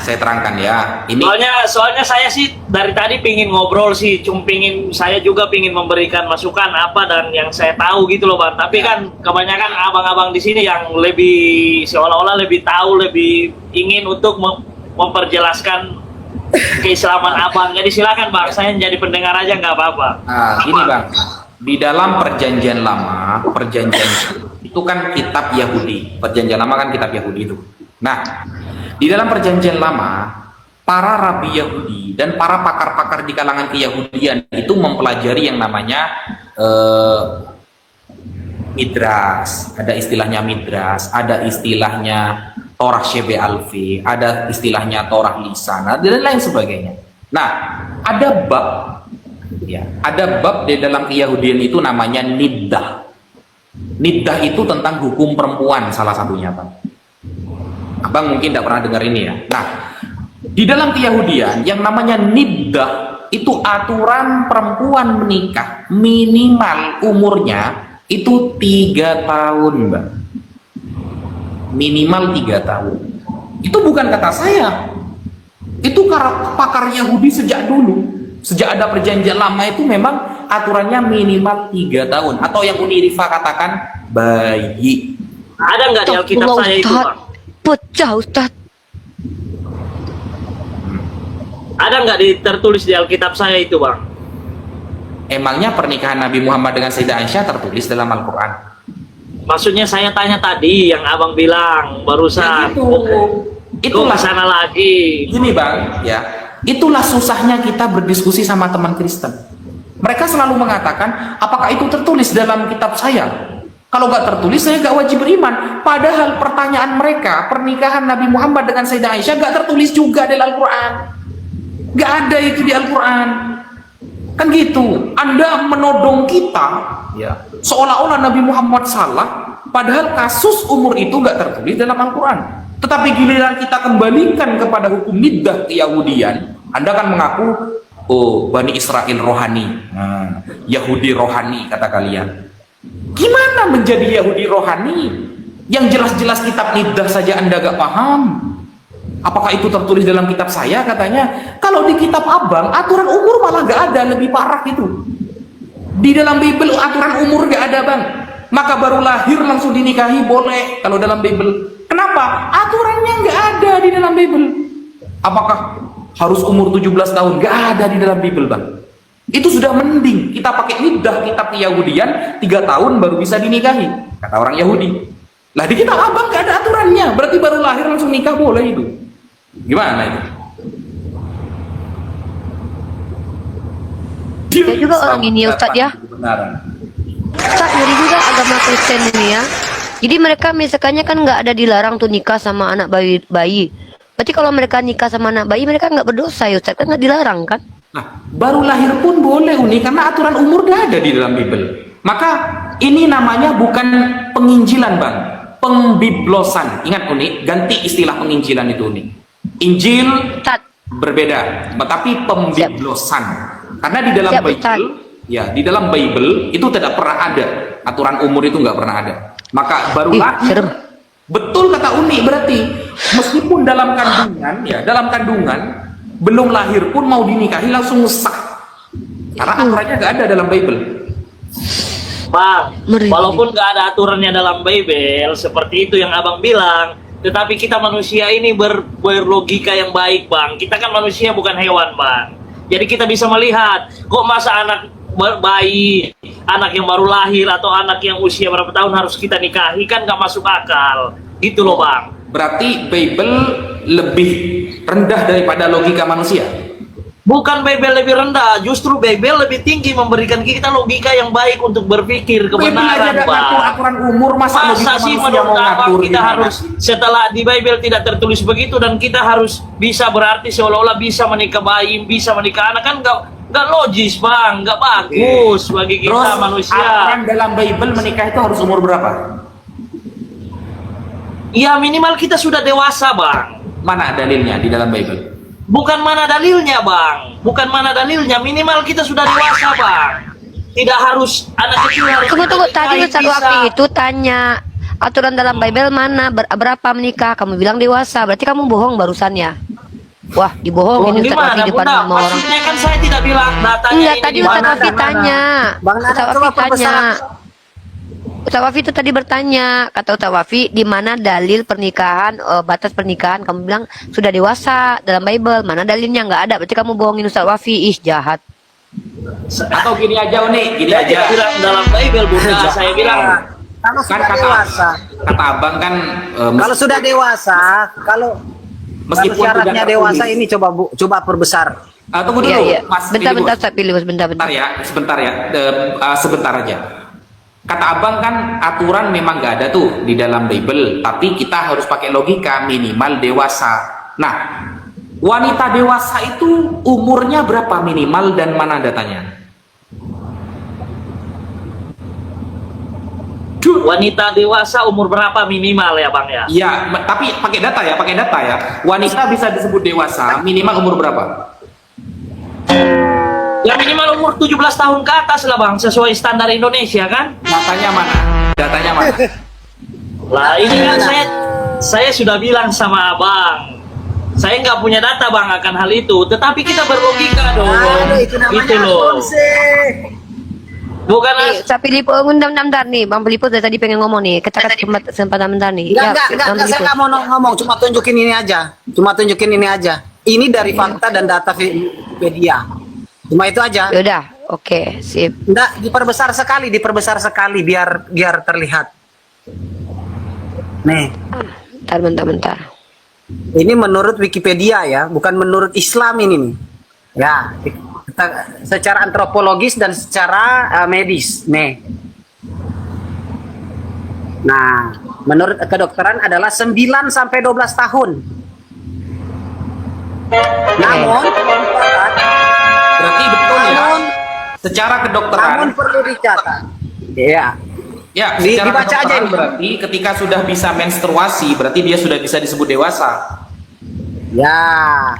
Speaker 3: Saya terangkan ya. Ini
Speaker 7: Soalnya saya sih dari tadi pingin ngobrol sih, saya juga pingin memberikan masukan apa dan yang saya tahu gitu loh, Bang. Tapi kan kebanyakan abang-abang di sini yang lebih seolah-olah lebih tahu, lebih ingin untuk memperjelaskan keislaman abang. Jadi silakan, Bang, saya jadi pendengar aja nggak apa-apa.
Speaker 3: gini, Bang. Di dalam perjanjian lama, itu kan kitab Yahudi. Perjanjian lama kan kitab Yahudi itu. Nah, di dalam perjanjian lama, para rabi Yahudi dan para pakar-pakar di kalangan keyahudian itu mempelajari yang namanya midras. Ada istilahnya midras, ada istilahnya Torah Shebe Alfi, ada istilahnya Torah Lisan, dan lain sebagainya. Nah, ada bab di dalam keyahudian itu namanya niddah. Niddah itu tentang hukum perempuan salah satunya, Bang. Abang mungkin tidak pernah dengar ini ya. Nah, di dalam keyahudian yang namanya niddah itu aturan perempuan menikah minimal umurnya itu 3 tahun, Bang. Minimal 3 tahun. Itu bukan kata saya. Itu pakar Yahudi sejak dulu. Sejak ada perjanjian lama itu memang aturannya minimal 3 tahun. Atau yang Uni Rifa katakan bayi.
Speaker 7: Ada nggak di Alkitab
Speaker 6: Astagfirullah,
Speaker 7: saya itu,
Speaker 6: Ustaz.
Speaker 7: Bang?
Speaker 6: Pecah, Ustaz.
Speaker 7: Ada nggak tertulis di Alkitab saya itu, Bang?
Speaker 3: Emangnya pernikahan Nabi Muhammad dengan Sayyidah Aisyah tertulis dalam Al-Quran?
Speaker 7: Maksudnya saya tanya tadi yang abang bilang barusan. Itu ke sana lagi.
Speaker 3: Gini, Bang, ya. Itulah susahnya kita berdiskusi sama teman Kristen. Mereka selalu mengatakan, apakah itu tertulis dalam kitab saya? Kalau nggak tertulis, saya nggak wajib beriman. Padahal pertanyaan mereka, pernikahan Nabi Muhammad dengan Sayyidah Aisyah nggak tertulis juga di Al-Quran. Nggak ada itu di Al-Quran. Kan gitu. Anda menodong kita, ya, seolah-olah Nabi Muhammad salah, padahal kasus umur itu nggak tertulis dalam Al-Quran. Tetapi giliran kita kembalikan kepada hukum niddah keyahudian, Anda kan mengaku, oh Bani Israel rohani, Yahudi rohani kata kalian. Gimana menjadi Yahudi rohani? Yang jelas-jelas kitab niddah saja Anda gak paham. Apakah itu tertulis dalam kitab saya katanya? Kalau di kitab abang, aturan umur malah gak ada, lebih parah itu. Di dalam Bible aturan umur gak ada bang. Maka baru lahir langsung dinikahi boleh kalau dalam Bible. Kenapa? Aturannya nggak ada di dalam Bible. Apakah harus umur 17 tahun? Nggak ada di dalam Bible bang. Itu sudah mending kita pakai niddah kitab Yahudian 3 tahun baru bisa dinikahi kata orang Yahudi. Lah di kitab abang nggak ada aturannya. Berarti baru lahir langsung nikah boleh itu. Gimana itu?
Speaker 6: Saya juga orang ini Ustadz ya. Ustadz ngeri juga agama Kristen ini ya. Jadi mereka misalkannya kan nggak ada dilarang tuh nikah sama anak bayi. Berarti kalau mereka nikah sama anak bayi mereka nggak berdosa ya Ustadz, kan nggak dilarang kan?
Speaker 3: Nah, baru lahir pun boleh Uni karena aturan umur nggak ada di dalam Bible. Maka ini namanya bukan penginjilan bang, pembiblosan. Ingat Uni, ganti istilah penginjilan itu Uni. Injil
Speaker 6: Ustadz.
Speaker 3: Berbeda, tetapi pembiblosan. Karena di dalam
Speaker 6: Siap,
Speaker 3: Bible,
Speaker 6: Ustaz.
Speaker 3: ya di dalam Bible itu tidak pernah ada aturan umur itu nggak pernah ada. Maka baru lahir.
Speaker 6: serem.
Speaker 3: Betul kata Uni berarti meskipun dalam kandungan ya dalam kandungan belum lahir pun mau dinikahi langsung sah karena aturannya nggak ada dalam Bible.
Speaker 7: Bang,
Speaker 6: Merinding.
Speaker 7: walaupun nggak ada aturannya dalam Bible seperti itu yang abang bilang, tetapi kita manusia ini berlogika yang baik bang. Kita kan manusia bukan hewan bang. Jadi kita bisa melihat kok masa anak bayi, anak yang baru lahir atau anak yang usia berapa tahun harus kita nikahi, kan nggak masuk akal gitu loh bang.
Speaker 3: Berarti Bible lebih rendah daripada logika manusia.
Speaker 7: Bukan Bible lebih rendah, justru Bible lebih tinggi memberikan kita logika yang baik untuk berpikir
Speaker 3: Bible aja
Speaker 7: kebenaran
Speaker 3: ada ngatur
Speaker 7: bang.
Speaker 3: aturan umur, masa logika
Speaker 7: Masa sih
Speaker 3: manusia
Speaker 7: menurut
Speaker 3: mau
Speaker 7: abang
Speaker 3: ngatur
Speaker 7: kita
Speaker 3: gimana?
Speaker 7: harus setelah di Bible tidak tertulis begitu dan kita harus bisa berarti seolah-olah bisa menikah bayi, bisa menikah anak, kan nggak logis bang, nggak bagus bagi kita
Speaker 3: Terus
Speaker 7: manusia.
Speaker 3: aturan dalam Bible menikah itu harus umur berapa?
Speaker 7: Ya minimal kita sudah dewasa bang.
Speaker 3: Mana dalilnya di dalam Bible?
Speaker 7: Bukan mana dalilnya bang, bukan mana dalilnya, minimal kita sudah dewasa bang. Tidak harus anak kecil harus.
Speaker 6: Tunggu tadi
Speaker 7: kita
Speaker 6: Ustadz
Speaker 7: bisa.
Speaker 6: Wafi itu tanya aturan dalam Bible mana berapa menikah, kamu bilang dewasa, berarti kamu bohong barusannya. Wah, dibohongin Ustadz Wafi
Speaker 7: Gimana
Speaker 6: depan
Speaker 7: bunda?
Speaker 6: semua orang.
Speaker 7: Maksudnya kan saya tidak bilang datanya
Speaker 6: Enggak,
Speaker 7: ini
Speaker 6: tadi
Speaker 7: di
Speaker 6: Ustadz
Speaker 7: mana.
Speaker 6: Wafi tanya.
Speaker 4: Bang Nana,
Speaker 6: Ustadz
Speaker 4: coba
Speaker 6: Wafi tanya.
Speaker 4: perbesar.
Speaker 6: Ustadz Wafi itu tadi bertanya, kata Ustadz Wafi, di mana dalil pernikahan, batas pernikahan? Kamu bilang sudah dewasa dalam Bible, mana dalilnya? Nggak ada, berarti kamu bohongin Ustadz Wafi. Ih, jahat.
Speaker 3: Atau gini aja Uni, gini
Speaker 7: Saya tidak
Speaker 3: aja.
Speaker 7: bilang dalam Bible bunda, saya bilang
Speaker 4: Kalau
Speaker 3: Kan
Speaker 4: sudah dewasa,
Speaker 3: kata abang kan
Speaker 4: kalau sudah dewasa, kalau
Speaker 3: meskipun
Speaker 4: syaratnya
Speaker 3: tidak
Speaker 4: dewasa
Speaker 3: tertulis.
Speaker 4: ini coba perbesar.
Speaker 3: Tunggu dulu,
Speaker 6: Iya, iya.
Speaker 3: Mas
Speaker 6: Bentar,
Speaker 3: Filipus.
Speaker 6: Ustadz pilih, bentar.
Speaker 3: Sebentar ya, sebentar aja. Kata abang kan aturan memang nggak ada tuh di dalam Bible, tapi kita harus pakai logika minimal dewasa. Nah, wanita dewasa itu umurnya berapa minimal dan mana datanya?
Speaker 7: wanita dewasa umur berapa minimal ya bang ya?
Speaker 3: Iya, tapi pakai data ya. Wanita bisa disebut dewasa minimal umur berapa?
Speaker 7: Ya minimal umur 17 tahun ke atas lah bang, sesuai standar Indonesia kan?
Speaker 3: Datanya mana?
Speaker 7: Lah ini kan saya sudah bilang sama abang, saya nggak punya data bang akan hal itu, tetapi kita berlogika dong.
Speaker 4: Aduh, itu namanya
Speaker 7: Itu loh.
Speaker 4: konsep.
Speaker 7: Bukan
Speaker 6: Saya pilih bentar nih, Bang Filipus dari tadi pengen ngomong nih, kita kasih kesempatan bentar nih.
Speaker 4: Enggak,
Speaker 6: Bang
Speaker 4: saya
Speaker 6: Filipus.
Speaker 4: nggak mau ngomong, cuma tunjukin ini aja. Ini dari fakta dan data Wikipedia. Cuma itu aja.
Speaker 6: Yaudah, oke, sip.
Speaker 4: Enggak, diperbesar sekali biar terlihat. Nih,
Speaker 6: Bentar.
Speaker 4: ini menurut Wikipedia ya, bukan menurut Islam ini nih. Ya, secara antropologis dan secara medis. Nih. Nah, menurut kedokteran adalah 9 sampai 12 tahun. Namun,
Speaker 3: Berarti betul ya. Secara kedokteran
Speaker 4: namun perlu dicatat. Ya.
Speaker 3: Ya, secara
Speaker 4: Dibaca aja
Speaker 3: kedokteran
Speaker 4: ini.
Speaker 3: berarti ketika sudah bisa menstruasi, berarti dia sudah bisa disebut dewasa.
Speaker 4: Ya,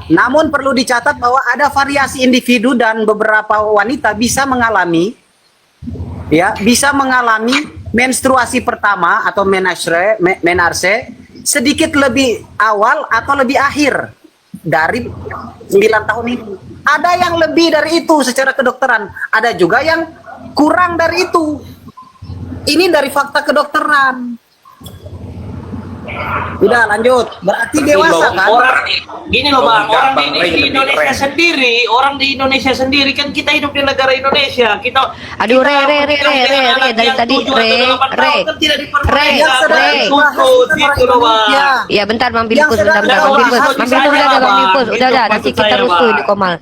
Speaker 4: namun perlu dicatat bahwa ada variasi individu dan beberapa wanita bisa mengalami menstruasi pertama atau menarse sedikit lebih awal atau lebih akhir dari 9 tahun ini. Ada yang lebih dari itu secara kedokteran, ada juga yang kurang dari itu. Ini dari fakta kedokteran. Udah lanjut, berarti dewasa kan?
Speaker 7: Orang gini loh bang,
Speaker 3: Logika
Speaker 7: orang
Speaker 3: Bang Ray
Speaker 7: di
Speaker 3: lebih
Speaker 7: Indonesia
Speaker 3: keren.
Speaker 7: sendiri, orang di Indonesia sendiri kan kita hidup di negara Indonesia. Kita
Speaker 6: Aduh,
Speaker 7: kita
Speaker 6: Re,
Speaker 7: menikah dengan anak
Speaker 6: dari
Speaker 7: yang
Speaker 6: tadi,
Speaker 7: 7 atau
Speaker 6: Re,
Speaker 7: 8 tahun
Speaker 6: Re,
Speaker 7: kan tidak
Speaker 6: Re,
Speaker 7: diperbolehkan.
Speaker 6: yang sedang
Speaker 7: Kan
Speaker 6: dibahas
Speaker 7: tuntut, gitu loh bang.
Speaker 6: Ya bentar Bang
Speaker 4: Yang
Speaker 6: Filipus,
Speaker 4: sedang
Speaker 6: bentar
Speaker 7: dibahas
Speaker 6: Bang Filipus,
Speaker 7: bagi
Speaker 6: Bang Filipus
Speaker 7: saya,
Speaker 6: udah
Speaker 7: Bang.
Speaker 6: Bang Filipus,
Speaker 7: Itu
Speaker 6: udah nanti
Speaker 7: maksud
Speaker 6: kita
Speaker 7: saya,
Speaker 6: rusuh
Speaker 7: Bang.
Speaker 6: di Komal.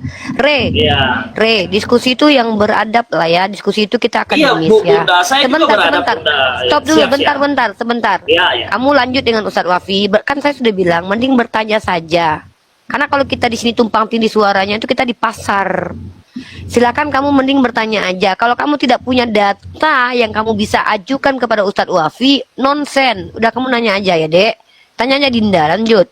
Speaker 7: Iya.
Speaker 6: Re, diskusi itu yang beradab lah ya, diskusi itu kita
Speaker 7: Iya,
Speaker 6: akademis
Speaker 7: Bu,
Speaker 6: ya.
Speaker 7: Bunda, saya juga beradab, Bunda.
Speaker 6: Stop dulu,
Speaker 7: Siap, siap.
Speaker 6: sebentar.
Speaker 7: Iya, iya.
Speaker 6: Kamu lanjut dengan Ustadz Wafi. Kan saya sudah bilang, mending bertanya saja. Karena kalau kita di sini tumpang tindih suaranya itu kita di pasar. Silakan kamu mending bertanya aja. Kalau kamu tidak punya data yang kamu bisa ajukan kepada Ustadz Wafi, nonsen. Udah kamu nanya aja ya, Dek. Tanyanya Dinda, lanjut.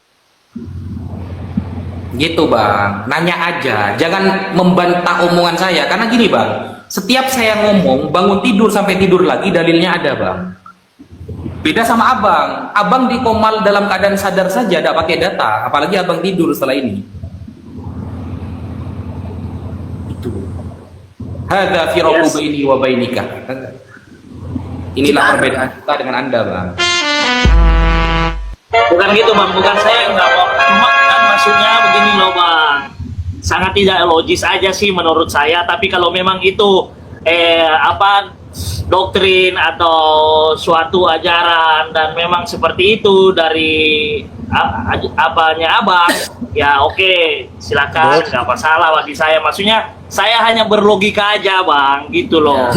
Speaker 3: Gitu bang, nanya aja, jangan membantah omongan saya. Karena gini bang, setiap saya ngomong bangun tidur sampai tidur lagi dalilnya ada bang. Beda sama abang di Komal dalam keadaan sadar saja tidak pakai data, apalagi abang tidur setelah ini. Itu. Hadza firaqu
Speaker 7: Yes.
Speaker 3: baini wa bainika. Inilah perbedaan kita dengan anda bang.
Speaker 7: Bukan gitu bang, bukan saya nggak mau. Cuma kan maksudnya begini loh bang, sangat tidak logis aja sih menurut saya. Tapi kalau memang itu doktrin atau suatu ajaran dan memang seperti itu dari apanya abang, ya oke, silakan, nggak masalah bagi saya. Maksudnya saya hanya berlogika aja bang, gitu loh.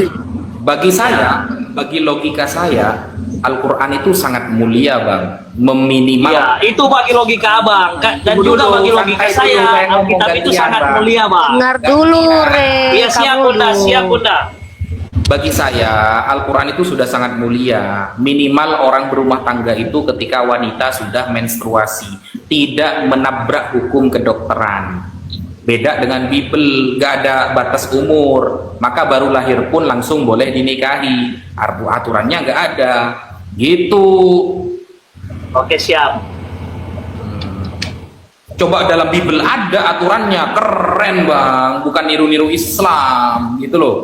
Speaker 3: Bagi saya, bagi logika saya, Al-Quran itu sangat mulia bang, meminimal.
Speaker 7: Ya, itu bagi logika abang dan
Speaker 3: Tunggu
Speaker 7: juga
Speaker 3: dulu,
Speaker 7: bagi logika
Speaker 3: santai dulu,
Speaker 7: saya.
Speaker 3: saya ngomong
Speaker 7: Alkitab itu
Speaker 3: gantian,
Speaker 7: sangat
Speaker 3: Bang.
Speaker 7: mulia bang.
Speaker 6: Dengar dulu, Re.
Speaker 7: Iya siap
Speaker 6: kamu
Speaker 7: bunda,
Speaker 6: dulu.
Speaker 7: siap bunda.
Speaker 3: Bagi saya, Al-Quran itu sudah sangat mulia. Minimal orang berumah tangga itu ketika wanita sudah menstruasi, tidak menabrak hukum kedokteran. Beda dengan Bible, gak ada batas umur, maka baru lahir pun langsung boleh dinikahi. Aturannya gak ada, gitu.
Speaker 7: Oke siap.
Speaker 3: Coba dalam Bible ada aturannya, keren bang, bukan niru-niru Islam, gitu loh.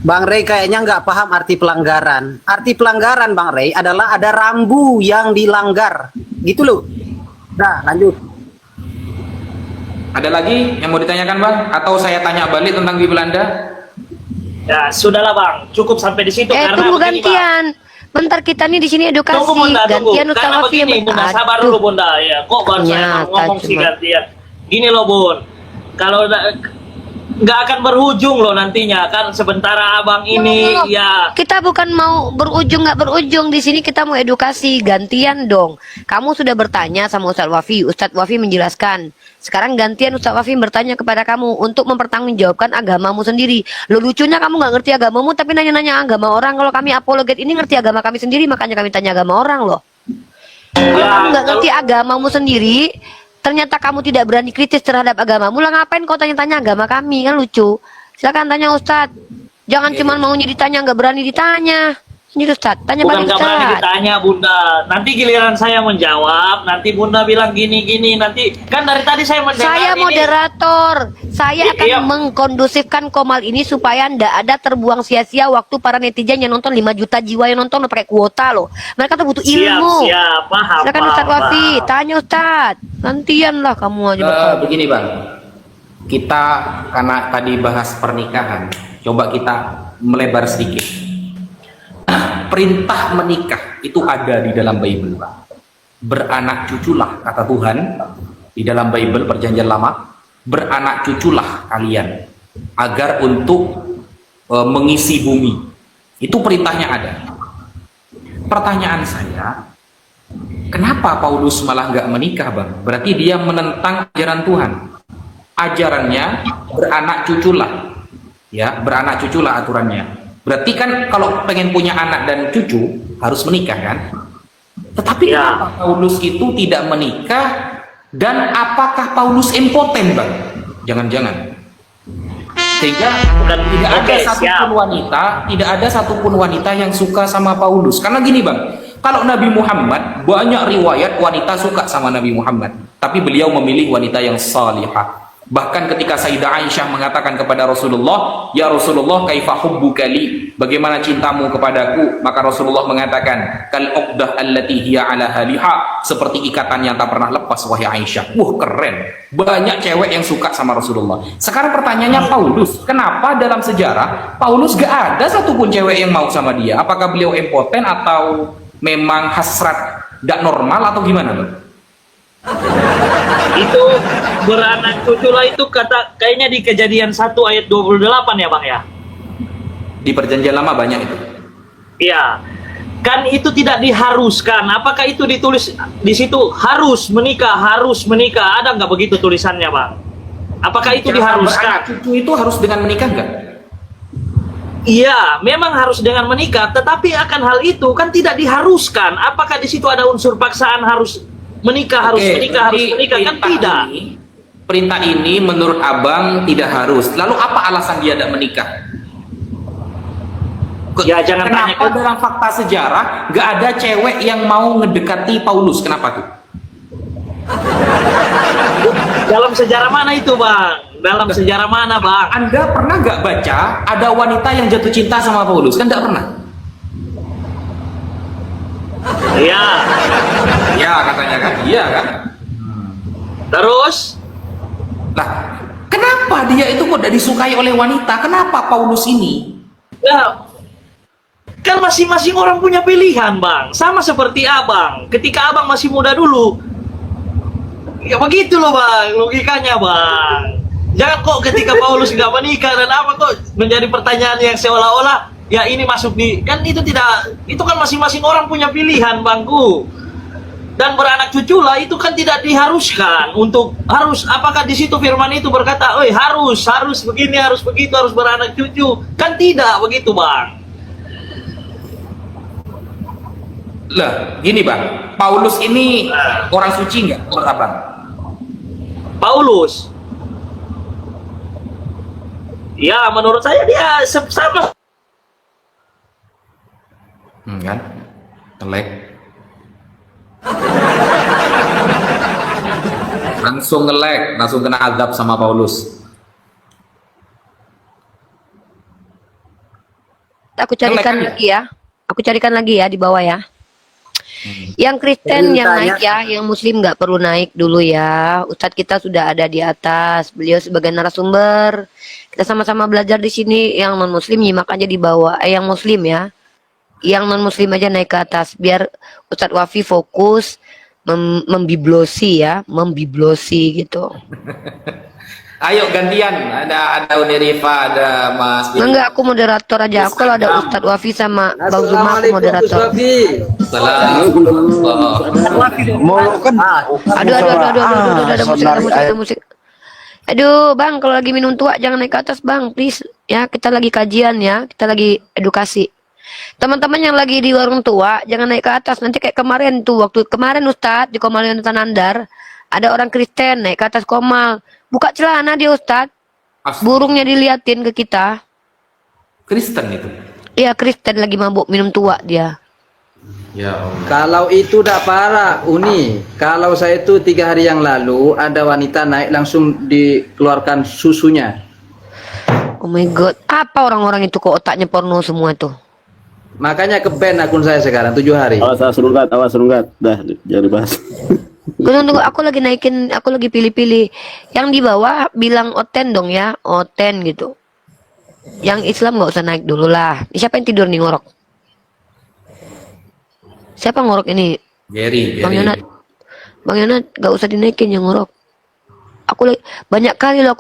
Speaker 4: Bang Ray kayaknya nggak paham arti pelanggaran. Arti pelanggaran Bang Ray adalah ada rambu yang dilanggar. Gitu loh. Nah, lanjut.
Speaker 3: Ada lagi yang mau ditanyakan bang? Atau saya tanya balik tentang Bible Anda?
Speaker 7: Ya sudahlah bang, cukup sampai di situ karena
Speaker 6: Tunggu
Speaker 7: begini, Bang.
Speaker 6: gantian. Bentar kita nih di sini edukasi.
Speaker 7: Tunggu bunda, tunggu.
Speaker 6: Gantian Ustaz
Speaker 7: Karena
Speaker 6: Wafi yang
Speaker 7: begini bunda, sabar dulu bunda. Ya, kok baru saya
Speaker 6: Ternyata
Speaker 7: ngomong sih
Speaker 6: cuma-
Speaker 7: gantian. Gini loh bun, kalau nggak akan berujung loh nantinya kan sementara abang ini
Speaker 6: Loh,
Speaker 7: ya.
Speaker 6: kita bukan mau berujung nggak berujung di sini, kita mau edukasi. Gantian dong. Kamu sudah bertanya sama Ustadz Wafi, Ustadz Wafi menjelaskan. Sekarang gantian Ustadz Wafi bertanya kepada kamu untuk mempertanggungjawabkan agamamu sendiri. Lo lucunya kamu nggak ngerti agamamu tapi nanya-nanya agama orang. Kalau kami apologet ini ngerti agama kami sendiri, makanya kami tanya agama orang loh. Kalau
Speaker 7: Ya,
Speaker 6: kamu nggak
Speaker 7: kalau-
Speaker 6: ngerti agamamu sendiri, ternyata kamu tidak berani kritis terhadap agamamu, lah ngapain kau tanya-tanya agama kami? Kan lucu. Silakan tanya Ustadz. Jangan cuma maunya ditanya, nggak berani ditanya. Sini Ustadz, tanya
Speaker 7: Bukan
Speaker 6: balik
Speaker 7: nggak berani
Speaker 6: Ustadz.
Speaker 7: ditanya bunda. Nanti giliran saya menjawab, nanti bunda bilang gini-gini. Nanti kan dari tadi saya mendengar
Speaker 6: Saya
Speaker 7: ini.
Speaker 6: moderator. Saya akan
Speaker 7: Iya.
Speaker 6: mengkondusifkan Komal ini supaya ndak ada terbuang sia-sia waktu para netizen yang nonton 5 juta jiwa yang nonton pakai kuota loh. Mereka tuh butuh ilmu.
Speaker 7: Siap, paham.
Speaker 6: Silakan
Speaker 7: paham,
Speaker 6: Ustadz Wafi,
Speaker 7: paham.
Speaker 6: tanya Ustadz. Nantian lah kamu aja bertanya.
Speaker 3: Begini bang, kita karena tadi bahas pernikahan, coba kita melebar sedikit. Perintah menikah itu ada di dalam Bible bang. Beranak cuculah kata Tuhan di dalam Bible Perjanjian Lama. Beranak cuculah kalian agar untuk mengisi bumi. Itu perintahnya ada. Pertanyaan saya, kenapa Paulus malah nggak menikah bang? Berarti dia menentang ajaran Tuhan. Ajarannya beranak cuculah, ya beranak cuculah aturannya. Berarti kan kalau pengen punya anak dan cucu harus menikah kan? Tetapi
Speaker 7: Ya.
Speaker 3: kenapa Paulus itu tidak menikah, dan apakah Paulus impoten, Bang? Jangan-jangan. Sehingga tidak ada
Speaker 7: Oke,
Speaker 3: satupun wanita, tidak ada satupun wanita yang suka sama Paulus. Karena gini, Bang, kalau Nabi Muhammad, banyak riwayat wanita suka sama Nabi Muhammad, tapi beliau memilih wanita yang salihah. Bahkan ketika Sayyidah Aisyah mengatakan kepada Rasulullah, "Ya Rasulullah, kaifa hubbuka li?" Bagaimana cintamu kepadaku? Maka Rasulullah mengatakan, "Kal uqdah allati hiya ala haliha." Seperti ikatan yang tak pernah lepas, wahai Aisyah. Wah, keren. Banyak cewek yang suka sama Rasulullah. Sekarang pertanyaannya, Paulus, kenapa dalam sejarah Paulus gak ada satupun cewek yang mau sama dia? Apakah beliau impoten atau memang hasrat gak normal atau gimana, Bang?
Speaker 7: Itu beranak cucu lah itu kayaknya di Kejadian 1 ayat 28 ya Bang ya.
Speaker 3: Di perjanjian lama banyak itu.
Speaker 7: Iya. Kan itu tidak diharuskan. Apakah itu ditulis di situ harus menikah, harus menikah? Ada nggak begitu tulisannya, Bang? Apakah itu
Speaker 3: Beranak
Speaker 7: diharuskan?
Speaker 3: cucu itu harus dengan menikah nggak?
Speaker 7: Iya, memang harus dengan menikah, tetapi akan hal itu kan tidak diharuskan. Apakah di situ ada unsur paksaan harus menikah, harus
Speaker 3: Oke,
Speaker 7: menikah, harus
Speaker 3: berarti
Speaker 7: menikah? Kan tidak.
Speaker 3: Perintah ini menurut Abang tidak harus. Lalu apa alasan dia tidak menikah?
Speaker 7: Ya, jangan tanya
Speaker 3: Kenapa
Speaker 7: ke-
Speaker 3: dalam fakta sejarah nggak ada cewek yang mau ngedekati Paulus? Kenapa tuh?
Speaker 7: Dalam sejarah mana itu, Bang? Dalam sejarah mana, Bang?
Speaker 3: Anda pernah nggak baca ada wanita yang jatuh cinta sama Paulus? Kan nggak pernah.
Speaker 7: Iya.
Speaker 3: Ya katanya kan, iya kan.
Speaker 7: Terus
Speaker 3: Nah, kenapa dia itu kok tidak disukai oleh wanita? Kenapa Paulus ini?
Speaker 7: ya, kan masing-masing orang punya pilihan, Bang. Sama seperti Abang. Ketika Abang masih muda dulu, ya begitu loh, Bang. Logikanya, Bang. Jangan kok ketika Paulus nggak menikah dan apa kok menjadi pertanyaan yang seolah-olah ya ini masuk di, kan itu tidak, itu kan masing-masing orang punya pilihan, Bangku. Dan beranak cucu lah itu kan tidak diharuskan untuk harus, apakah di situ firman itu berkata, "Oi, harus begini, harus begitu, harus beranak cucu." Kan tidak begitu, Bang.
Speaker 3: Lah, gini Bang, Paulus ini orang suci nggak menurut Abang?
Speaker 7: Paulus, ya menurut saya dia sama.
Speaker 3: Kan? Telek. Langsung ngelek, langsung kena azab sama Paulus.
Speaker 6: Aku carikan
Speaker 3: Ngelek.
Speaker 6: lagi ya. Aku carikan lagi ya di bawah ya. Yang Kristen yang naik ya, yang Muslim nggak perlu naik dulu ya. Ustadz kita sudah ada di atas. Beliau sebagai narasumber. Kita sama-sama belajar di sini. Yang non Muslim nyimak aja di bawah. Yang Muslim ya. Yang non Muslim aja naik ke atas. Biar Ustadz Wafi fokus membiblosi ya, membiblosi gitu.
Speaker 3: Ayo gantian, ada Unirifa, ada Mas.
Speaker 6: Enggak, aku moderator aja. Aku kalau ada Ustadz Wafi sama Bang Zuma aku moderator. Aduh, ada musik. Aduh, Bang, kalau lagi minum tua jangan naik ke atas, Bang, please. Ya, kita lagi kajian ya, kita lagi edukasi. Teman-teman yang lagi di warung tua jangan naik ke atas. Nanti kayak kemarin tuh, waktu kemarin Ustadz di Komal Tanandar, ada orang Kristen naik ke atas Komal, buka celana dia Ustadz, burungnya diliatin ke kita.
Speaker 3: Kristen itu.
Speaker 6: Iya, Kristen lagi mabuk minum tua dia.
Speaker 3: Ya Allah.
Speaker 8: Kalau itu tidak parah, Uni. Kalau saya itu 3 hari yang lalu ada wanita naik langsung dikeluarkan susunya.
Speaker 6: Oh my god, apa orang-orang itu kok otaknya porno semua tuh?
Speaker 8: Makanya ke-ban akun saya sekarang 7 hari.
Speaker 2: Awas rungkat. Dah, jangan dibahas.
Speaker 6: Tunggu, aku lagi naikin, aku lagi pilih-pilih. Yang di bawah bilang oten dong ya, oten gitu. Yang Islam nggak usah naik dulu lah. Siapa yang tidur nih ngorok? Siapa ngorok ini?
Speaker 3: Gary.
Speaker 6: Bang Yonat. Bang Yonat nggak usah dinaikin yang ngorok. Aku banyak kali loh,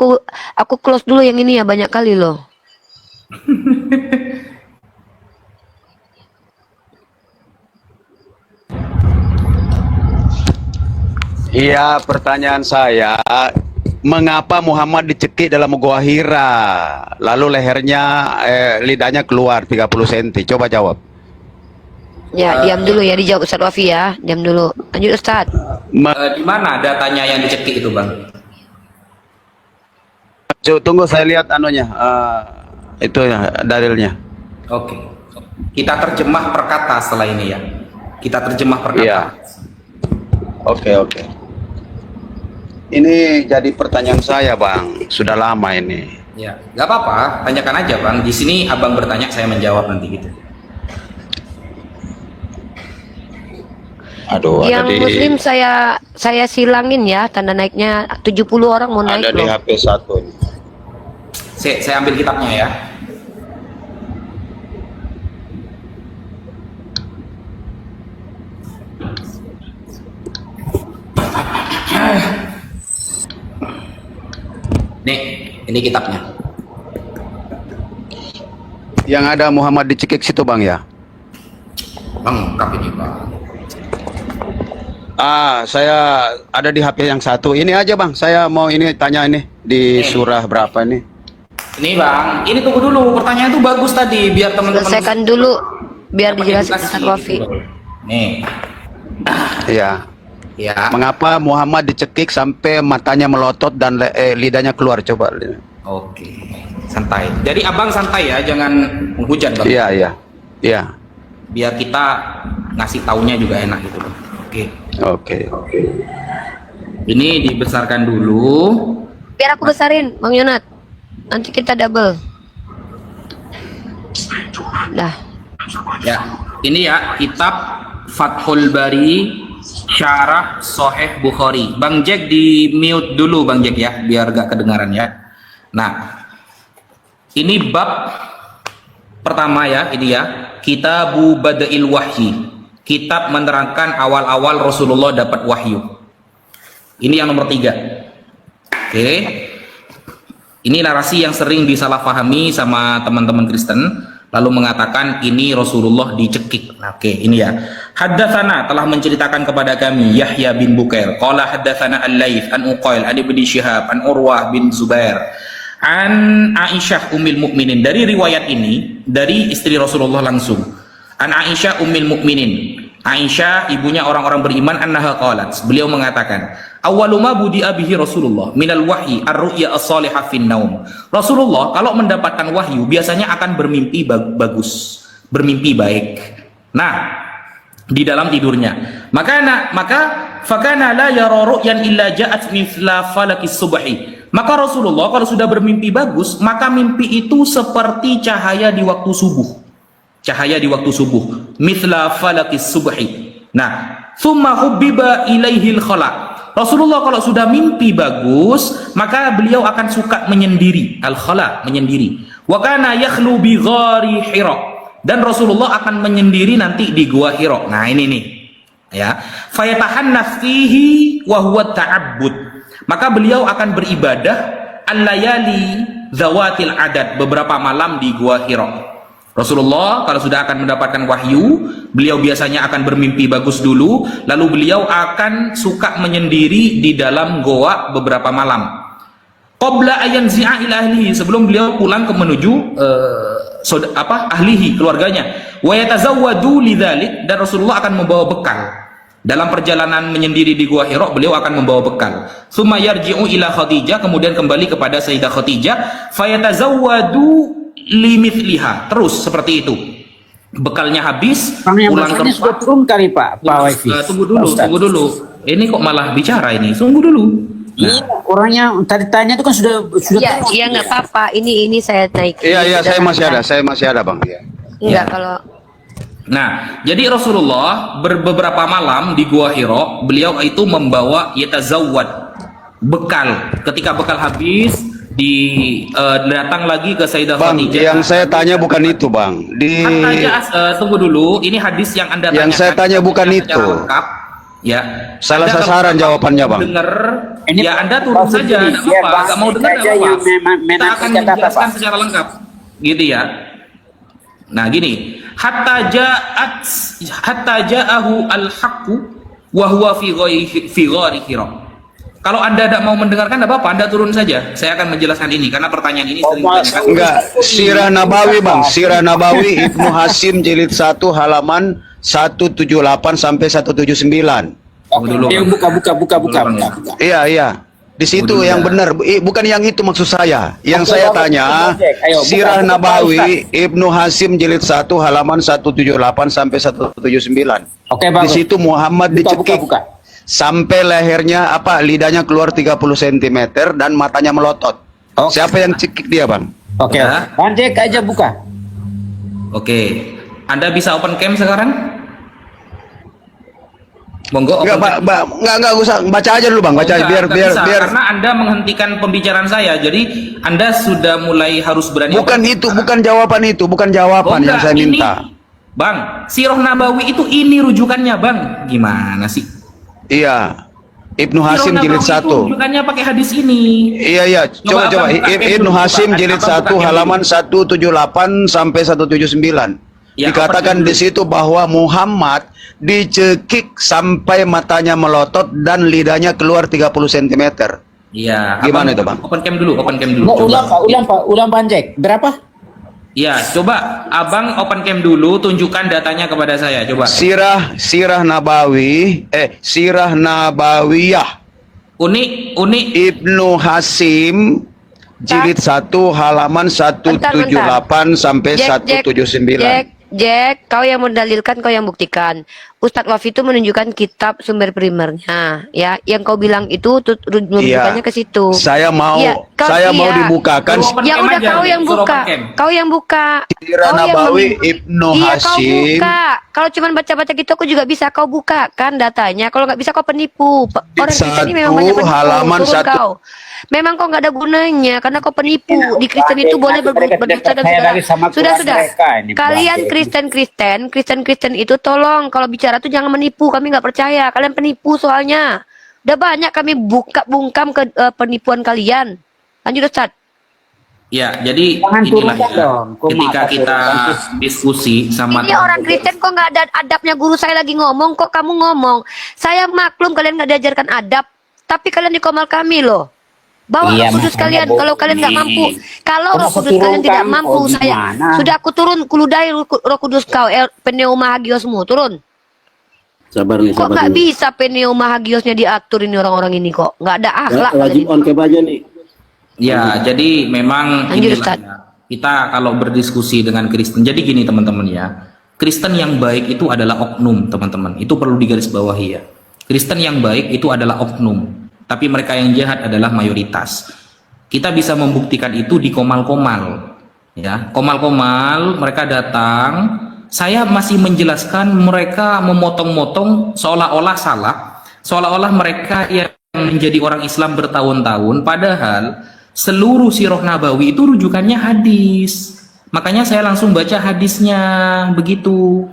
Speaker 6: aku close dulu yang ini ya, banyak kali loh.
Speaker 9: Iya, pertanyaan saya, mengapa Muhammad dicekik dalam gua Hira, lalu lehernya, lidahnya keluar 30 cm? Coba jawab.
Speaker 6: Ya, diam dulu ya, dijawab Ustadz Wafi ya. Diam dulu. Lanjut Ustadz.
Speaker 3: Di mana datanya yang dicekik itu, Bang?
Speaker 9: Tunggu saya lihat anunya, itu ya dalilnya.
Speaker 3: Oke. Kita terjemah per kata setelah ini ya. Kita terjemah per kata.
Speaker 9: Iya. Oke. Ini jadi pertanyaan saya, Bang. Sudah lama ini.
Speaker 3: Ya, nggak apa-apa. Tanyakan aja, Bang. Di sini Abang bertanya, saya menjawab nanti gitu.
Speaker 9: Aduh,
Speaker 6: Yang
Speaker 9: ada di
Speaker 6: Muslim saya silangin ya, tanda naiknya 70 orang mau naik
Speaker 9: ada di
Speaker 6: loh.
Speaker 9: HP 1 ini.
Speaker 3: Saya ambil kitabnya ya. Nih, ini kitabnya.
Speaker 9: Yang ada Muhammad dicekik situ, Bang ya?
Speaker 3: Lengkap ini, Bang.
Speaker 9: Saya ada di HP yang 1. Ini aja, Bang. Saya mau ini tanya ini di surah berapa ini?
Speaker 3: Ini, Bang. Ini tunggu dulu. Pertanyaan itu bagus tadi, biar teman-teman
Speaker 6: Selesaikan dulu biar
Speaker 3: dapat
Speaker 6: dijelasin
Speaker 3: edukasi,
Speaker 6: Ustadz Wafi.
Speaker 3: gitu. Nih.
Speaker 9: Iya.
Speaker 3: Ya.
Speaker 9: Mengapa Muhammad dicekik sampai matanya melotot dan lidahnya keluar? Coba.
Speaker 3: Oke. Santai. Jadi Abang santai ya, jangan menghujat, Bang.
Speaker 9: Iya.
Speaker 3: Biar kita ngasih taunya juga enak gitu, Bang. Oke. Ini dibesarkan dulu.
Speaker 6: Biar aku besarin, Bang Yonat. Nanti kita double. Dah.
Speaker 3: Ya, ini ya kitab Fathul Bari Syarah Sahih Bukhari. Bang Jack di mute dulu, Bang Jack ya, biar gak kedengaran ya. Nah, ini bab pertama ya, ini ya, Kitabu Bada'il Wahyi. Kitab menerangkan awal-awal Rasulullah dapat wahyu. Ini yang nomor 3. Oke. Ini narasi yang sering disalahpahami sama teman-teman Kristen, lalu mengatakan ini Rasulullah dicekik. Oke, ini ya. Haddatsana telah menceritakan kepada kami Yahya bin Bukair, qala haddatsana Al-Laits an Uqail an Ibnu Syihab an Urwah bin Zubair an Aisyah ummul mukminin. Dari riwayat ini dari istri Rasulullah langsung. An Aisyah ummul mukminin. Aisyah ibunya orang-orang beriman, annaha qalat, beliau mengatakan, awwalu ma budi'a bihi Rasulullah minal wahyi ar-ru'ya as-salihah fin naum. Rasulullah kalau mendapatkan wahyu biasanya akan bermimpi bagus, bermimpi baik. Nah, di dalam tidurnya. Maka fakana la yara ru'yan illa ja'at mithla falakis subhi. Maka Rasulullah kalau sudah bermimpi bagus, maka mimpi itu seperti cahaya di waktu subuh. Cahaya di waktu subuh, mithla falakis subhi. Nah, thumma hubbiba ilaihil khala. Rasulullah kalau sudah mimpi bagus, maka beliau akan suka menyendiri, al-khala, menyendiri. Wa kana yakhlu bi ghari Hira. Dan Rasulullah akan menyendiri nanti di gua Hira. Nah, ini nih. Ya. Fayatahannas fihi wa huwa ta'abbud. Maka beliau akan beribadah al-layali zawatil adad, beberapa malam di gua Hira. Rasulullah kalau sudah akan mendapatkan wahyu, beliau biasanya akan bermimpi bagus dulu, lalu beliau akan suka menyendiri di dalam goa beberapa malam. Qabla ayan zi'a ila ahlihi, sebelum beliau pulang ke menuju ahlihi, keluarganya. Wa yatazawwadu lidzalik, dan Rasulullah akan membawa bekal. Dalam perjalanan menyendiri di gua Hira, beliau akan membawa bekal. Tsumma yarji'u ila Khadijah, kemudian kembali kepada Sayyidah Khadijah, fayatazawwadu limithliha, terus seperti itu. Bekalnya habis, pulang ke
Speaker 10: sudah turun kali Pak Wifi.
Speaker 3: Tunggu dulu. Ini kok malah bicara ini? Tunggu dulu.
Speaker 10: Ini orangnya tadi tanya itu kan sudah
Speaker 6: Iya, iya nggak apa-apa. Ini saya naik.
Speaker 9: Iya, saya masih ada, Bang. Iya.
Speaker 6: Enggak kalau.
Speaker 3: Nah, jadi Rasulullah beberapa malam di Gua Hira, beliau itu membawa yatazawwad, bekal. Ketika bekal habis, datang lagi ke Sayyidah Khadijah.
Speaker 9: Yang saya tanya bukan itu, Bang.
Speaker 3: Tunggu dulu, ini hadis yang Anda tanyakan.
Speaker 9: Yang saya tanya bukan itu.
Speaker 3: Lengkap, ya.
Speaker 9: Salah sasaran jawabannya, Bang.
Speaker 3: Dengar, ya Anda turun saja, tidak apa-apa. Nggak mau dengar, tidak apa-apa. Kita akan menjelaskan secara lengkap, gitu ya. Nah, gini, hatta ja'ahu al-haqqu wa huwa fi ghari Hira. Kalau Anda tidak mau mendengarkan, tidak apa-apa, Anda turun saja. Saya akan menjelaskan ini, karena pertanyaan ini sering ditanyakan.
Speaker 9: Enggak, Sirah Nabawi Bang, Sirah Nabawi Ibnu Hasim jilid 1 halaman 178 sampai 179.
Speaker 3: Dulu,
Speaker 10: Ayo
Speaker 3: Bang.
Speaker 10: buka.
Speaker 9: Iya. Di situ yang benar, bukan yang itu maksud saya. Yang saya tanya,
Speaker 10: Ayo, buka,
Speaker 9: Sirah
Speaker 10: buka,
Speaker 9: Nabawi Ibnu Hasim jilid 1 halaman 178 sampai 179.
Speaker 10: Oke,
Speaker 9: Di
Speaker 10: bagus.
Speaker 9: situ Muhammad dicekik
Speaker 10: Buka.
Speaker 9: sampai lehernya lidahnya keluar 30 cm dan matanya melotot.
Speaker 10: Oke.
Speaker 9: Siapa yang cekik dia, Bang?
Speaker 10: Oke.
Speaker 3: Ya.
Speaker 10: Bang Jack aja buka.
Speaker 3: Oke. Anda bisa open cam sekarang? Monggo
Speaker 9: Enggak,
Speaker 3: open cam.
Speaker 9: enggak usah, baca aja dulu, Bang. Baca aja
Speaker 3: Enggak
Speaker 9: biar
Speaker 3: bisa,
Speaker 9: biar
Speaker 3: karena Anda menghentikan pembicaraan saya. Jadi Anda sudah mulai harus berani.
Speaker 9: bukan itu, bukan jawaban itu, bukan jawaban yang saya
Speaker 3: ini,
Speaker 9: minta.
Speaker 3: Bang, Sirah Nabawi itu ini rujukannya, Bang. Gimana sih?
Speaker 9: Iya. Ibnu
Speaker 3: Sirah
Speaker 9: Hasim jilid
Speaker 3: Nabawi itu
Speaker 9: 1.
Speaker 3: rujukannya pakai hadis ini.
Speaker 9: Iya. Coba.
Speaker 3: Abang buka cam
Speaker 9: Ibnu
Speaker 3: dulu,
Speaker 9: Hasim
Speaker 3: Pak.
Speaker 9: jilid
Speaker 3: Abang
Speaker 9: 1
Speaker 3: buka cam
Speaker 9: halaman
Speaker 3: dulu.
Speaker 9: 178 sampai 179.
Speaker 3: Ya,
Speaker 9: Dikatakan
Speaker 3: open cam
Speaker 9: di situ bahwa Muhammad dicekik sampai matanya melotot dan lidahnya keluar 30 cm.
Speaker 3: Iya.
Speaker 9: Gimana
Speaker 3: Abang
Speaker 9: itu, Bang?
Speaker 3: Open cam dulu, open cam dulu.
Speaker 10: Mau
Speaker 3: Coba.
Speaker 10: ulang Bang Jack. Berapa?
Speaker 3: Iya, coba Abang open cam dulu, tunjukkan datanya kepada saya. Coba.
Speaker 9: Sirah Nabawiyah
Speaker 3: Unik.
Speaker 9: Ibnu Hasim jilid 1 halaman 178 sampai 179.
Speaker 6: Jack, kau yang mendalilkan, kau yang buktikan. Ustadz Wafi itu menunjukkan kitab sumber primernya, ya. Yang kau bilang itu rujukannya ke situ.
Speaker 9: Saya mau
Speaker 6: Iya,
Speaker 9: mau dibukakan
Speaker 3: Suruh open
Speaker 6: Ya
Speaker 3: cam
Speaker 6: udah
Speaker 3: aja,
Speaker 6: kau yang
Speaker 3: suruh
Speaker 6: buka.
Speaker 3: open cam.
Speaker 6: Kau yang buka.
Speaker 9: Sirah
Speaker 6: Kau yang
Speaker 9: Nabawi
Speaker 6: mem-
Speaker 9: Ibnu
Speaker 6: Iya, kau
Speaker 9: Hasim.
Speaker 6: buka. Kalau cuma baca-baca gitu aku juga bisa. Kau buka kan datanya. Kalau nggak bisa kau penipu. Orang Kristen ini memang banyak penipu.
Speaker 9: halaman
Speaker 6: Turun
Speaker 9: satu.
Speaker 6: kau. Memang kau nggak ada gunanya karena kau penipu. Di Kristen itu boleh berdusta dan
Speaker 10: Saya
Speaker 6: segala.
Speaker 10: dari sama
Speaker 6: Sudah.
Speaker 10: mereka ini,
Speaker 6: Kalian
Speaker 10: Bang.
Speaker 6: Kristen itu tolong kalau bicara tuh jangan menipu. Kami nggak percaya. Kalian penipu soalnya. Udah banyak kami bungkam ke penipuan kalian. Lanjut Ustaz.
Speaker 3: Ya, jadi
Speaker 10: Jangan
Speaker 3: inilah
Speaker 10: turunkan
Speaker 3: ya.
Speaker 10: dong. Kok
Speaker 3: Ketika
Speaker 10: mata
Speaker 3: kita
Speaker 10: turunkan?
Speaker 3: diskusi sama
Speaker 6: Ini orang Kristen kok nggak ada adabnya, guru saya lagi ngomong kok kamu ngomong. Saya maklum kalian nggak diajarkan adab, tapi kalian di komal kami loh. Bawa
Speaker 10: Iya,
Speaker 6: Roh Kudus
Speaker 10: makanya,
Speaker 6: kalian
Speaker 10: Bu.
Speaker 6: kalau kalian nggak mampu. Kalau
Speaker 10: Kenapa
Speaker 6: Roh Kudus kalian tidak
Speaker 10: turunkan?
Speaker 6: mampu,
Speaker 10: Oh,
Speaker 6: saya
Speaker 10: gimana?
Speaker 6: sudah aku turun kuludai Roh Kudus kau pneuma hagiosmu turun.
Speaker 2: Sabar nih,
Speaker 6: Kok
Speaker 2: sabar
Speaker 6: nggak
Speaker 2: dulu.
Speaker 6: bisa pneuma hagiosnya diatur ini orang-orang ini kok nggak ada akhlak.
Speaker 2: Wajib on cam aja nih.
Speaker 3: Ya, jadi memang
Speaker 6: Lanjut,
Speaker 3: inilah
Speaker 6: Ustaz.
Speaker 3: ya. Kita kalau berdiskusi dengan Kristen, jadi gini teman-teman ya. Kristen yang baik itu adalah oknum, teman-teman. Itu perlu digarisbawahi ya. Kristen yang baik itu adalah oknum, tapi mereka yang jahat adalah mayoritas. Kita bisa membuktikan itu di komal-komal. Ya, komal-komal mereka datang, saya masih menjelaskan mereka memotong-motong seolah-olah salah, seolah-olah mereka yang menjadi orang Islam bertahun-tahun, padahal seluruh Sirah Nabawi itu rujukannya hadis. Makanya saya langsung baca hadisnya begitu.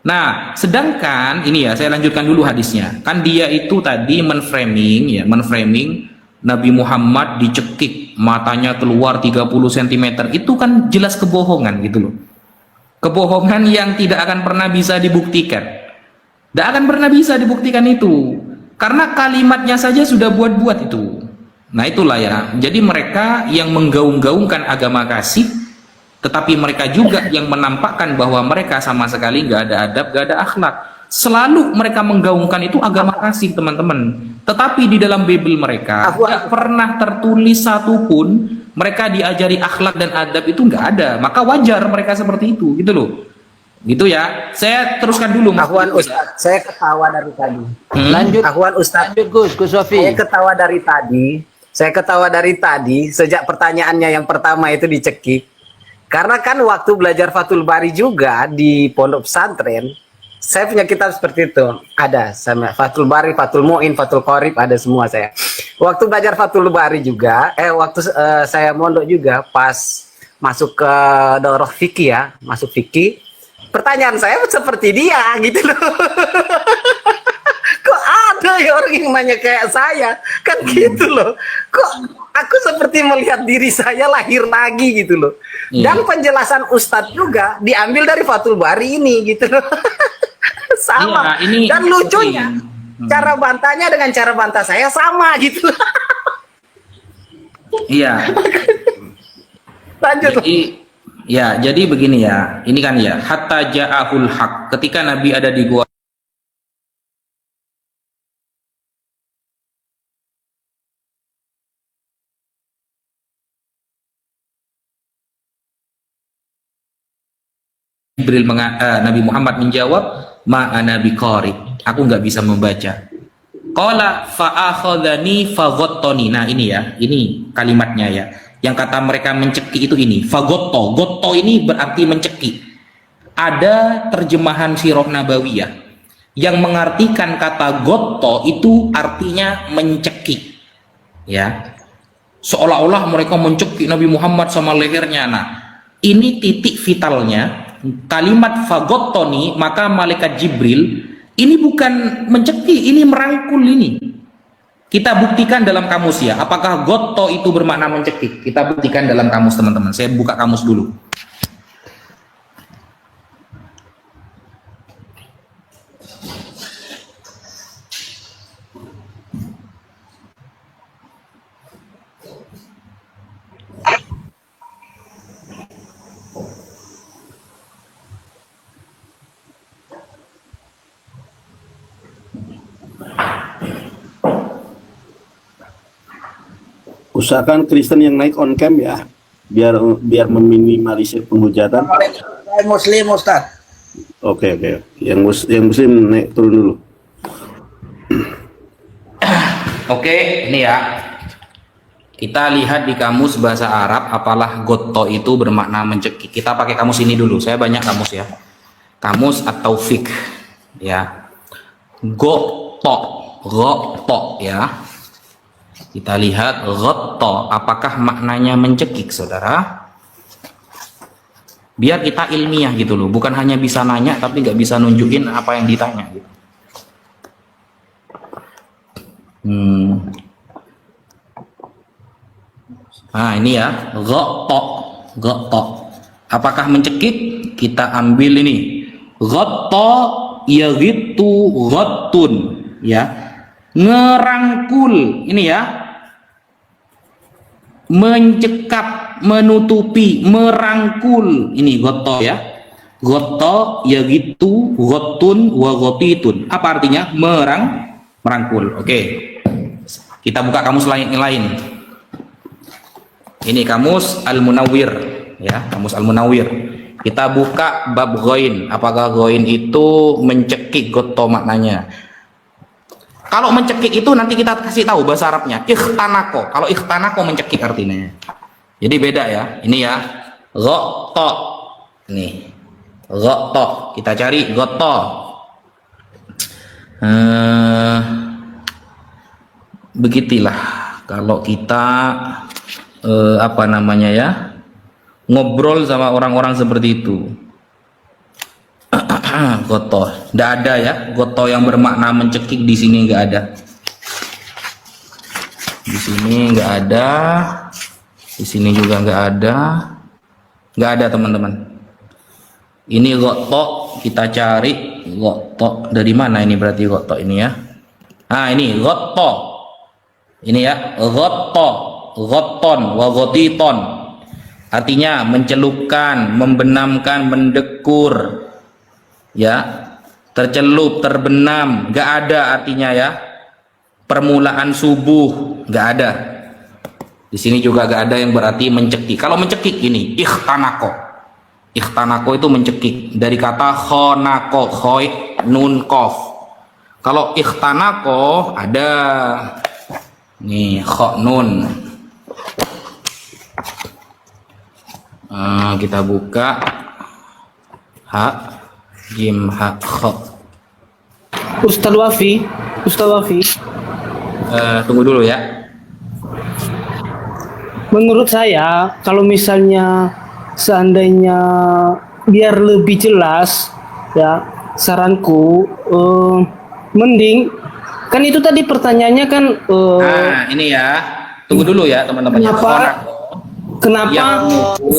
Speaker 3: Nah, sedangkan ini ya saya lanjutkan dulu hadisnya. Kan dia itu tadi menframing Nabi Muhammad dicekik, matanya keluar 30 cm. Itu kan jelas kebohongan gitu loh. Kebohongan yang tidak akan pernah bisa dibuktikan. Tidak akan pernah bisa dibuktikan itu. Karena kalimatnya saja sudah buat-buat itu. Nah itulah ya. Jadi mereka yang menggaung-gaungkan agama kasih, tetapi mereka juga yang menampakkan bahwa mereka sama sekali nggak ada adab, nggak ada akhlak. Selalu mereka menggaungkan itu agama kasih, teman-teman. Tetapi di dalam Bible mereka tidak pernah tertulis satupun mereka diajari akhlak dan adab, itu nggak ada. Maka wajar mereka seperti itu, gitu loh. Gitu ya. Saya teruskan dulu. Mas.
Speaker 4: Ahwan Ustaz, saya ketawa dari tadi.
Speaker 8: Lanjut.
Speaker 4: Ahwan Ustaz,
Speaker 8: Lanjut Gus
Speaker 4: saya
Speaker 8: Wafi.
Speaker 4: ketawa dari tadi. Saya ketawa dari tadi sejak pertanyaannya yang pertama itu dicekik. Karena kan waktu belajar Fathul Bari juga di pondok pesantren, saya punya kitab seperti itu. Ada sama Fathul Bari, Fathul Mu'in, Fathul Qorib, ada semua saya. Waktu belajar Fathul Bari juga, waktu saya mondok juga pas masuk ke daurah fikih ya, masuk fikih. Pertanyaan saya seperti dia gitu loh. Kok ada ya orang yang nanya kayak saya? Kan gitu loh. Kok aku seperti melihat diri saya lahir lagi gitu loh. Dan penjelasan Ustadz juga diambil dari Fathul Bari ini gitu loh. Sama.
Speaker 3: Iya, ini
Speaker 4: Dan lucunya, Cara bantahnya dengan cara bantah saya sama gitu.
Speaker 3: Iya.
Speaker 4: Lanjut.
Speaker 3: Jadi begini ya. Ini kan ya, hatta ja'ahul haq. Ketika Nabi ada di gua Nabi Muhammad menjawab, ma ana biqari, aku nggak bisa membaca. Qala fa akhadhani faghattani. Nah ini ya, ini kalimatnya ya. Yang kata mereka mencekik itu ini, fagotto. Gotto ini berarti mencekik. Ada terjemahan Sirah Nabawiyah yang mengartikan kata gotto itu artinya mencekik. Ya. Seolah-olah mereka mencekik Nabi Muhammad sama lehernya. Nah, ini titik vitalnya. Kalimat fagottoni, maka malaikat Jibril ini bukan mencekik, ini merangkul ini. Kita buktikan dalam kamus ya, apakah gotto itu bermakna mencekik. Kita buktikan dalam kamus teman-teman. Saya buka kamus dulu.
Speaker 2: Usahakan Kristen yang naik on cam ya, biar meminimalisir penghujatan.
Speaker 4: Saya Muslim, Ustaz.
Speaker 2: Oke. Yang Muslim naik turun dulu.
Speaker 3: Oke, ini ya. Kita lihat di kamus bahasa Arab, apalah gotto itu bermakna mencekik. Kita pakai kamus ini dulu. Saya banyak kamus ya. Kamus atau fik ya. Gotto ya. Kita lihat gotto, apakah maknanya mencekik, saudara? Biar kita ilmiah gitu loh, bukan hanya bisa nanya tapi nggak bisa nunjukin apa yang ditanya gitu. Nah ini ya, gotto. Apakah mencekik? Kita ambil ini, gotto yagitu gottun ya. Ngerangkul, ini ya, mencekap, menutupi, merangkul, ini gotto ya. Gotto ya gitu, gotun wa gotitun. Apa artinya? Merangkul. Oke, kita buka kamus lain. Ini kamus Al-Munawwir ya, kamus Al-Munawwir. Kita buka bab ghain. Apakah ghain itu mencekik gotto maknanya? Kalau mencekik itu nanti kita kasih tahu bahasa Arabnya, ikhtanako. Kalau ikhtanako mencekik artinya. Jadi beda ya. Ini ya, gotto. Nih, gotto. Kita cari gotto. Begitulah kalau kita apa namanya ya, ngobrol sama orang-orang seperti itu. Gotto, tidak ada ya. Gotto yang bermakna mencekik di sini nggak ada. Di sini nggak ada. Di sini juga nggak ada. Nggak ada teman-teman. Ini gotto, kita cari gotto dari mana ini, berarti gotto ini ya. Nah ini gotto. Ini ya, gotto, gotton, wa gotiton. Artinya mencelupkan, membenamkan, mendekur. Ya, tercelup, terbenam, nggak ada artinya ya. Permulaan subuh, nggak ada. Di sini juga nggak ada yang berarti mencekik. Kalau mencekik ini ikhtanako. Ikhtanako itu mencekik dari kata khonako, khoi nun kof. Kalau ikhtanako ada nih kho nun. Kita buka ha jim ha kho.
Speaker 11: Ustaz Wafi.
Speaker 3: Tunggu dulu ya.
Speaker 11: Menurut saya, kalau misalnya seandainya biar lebih jelas, ya saranku, mending kan itu tadi pertanyaannya kan.
Speaker 3: Ini ya. Tunggu dulu ya teman-teman.
Speaker 11: Kenapa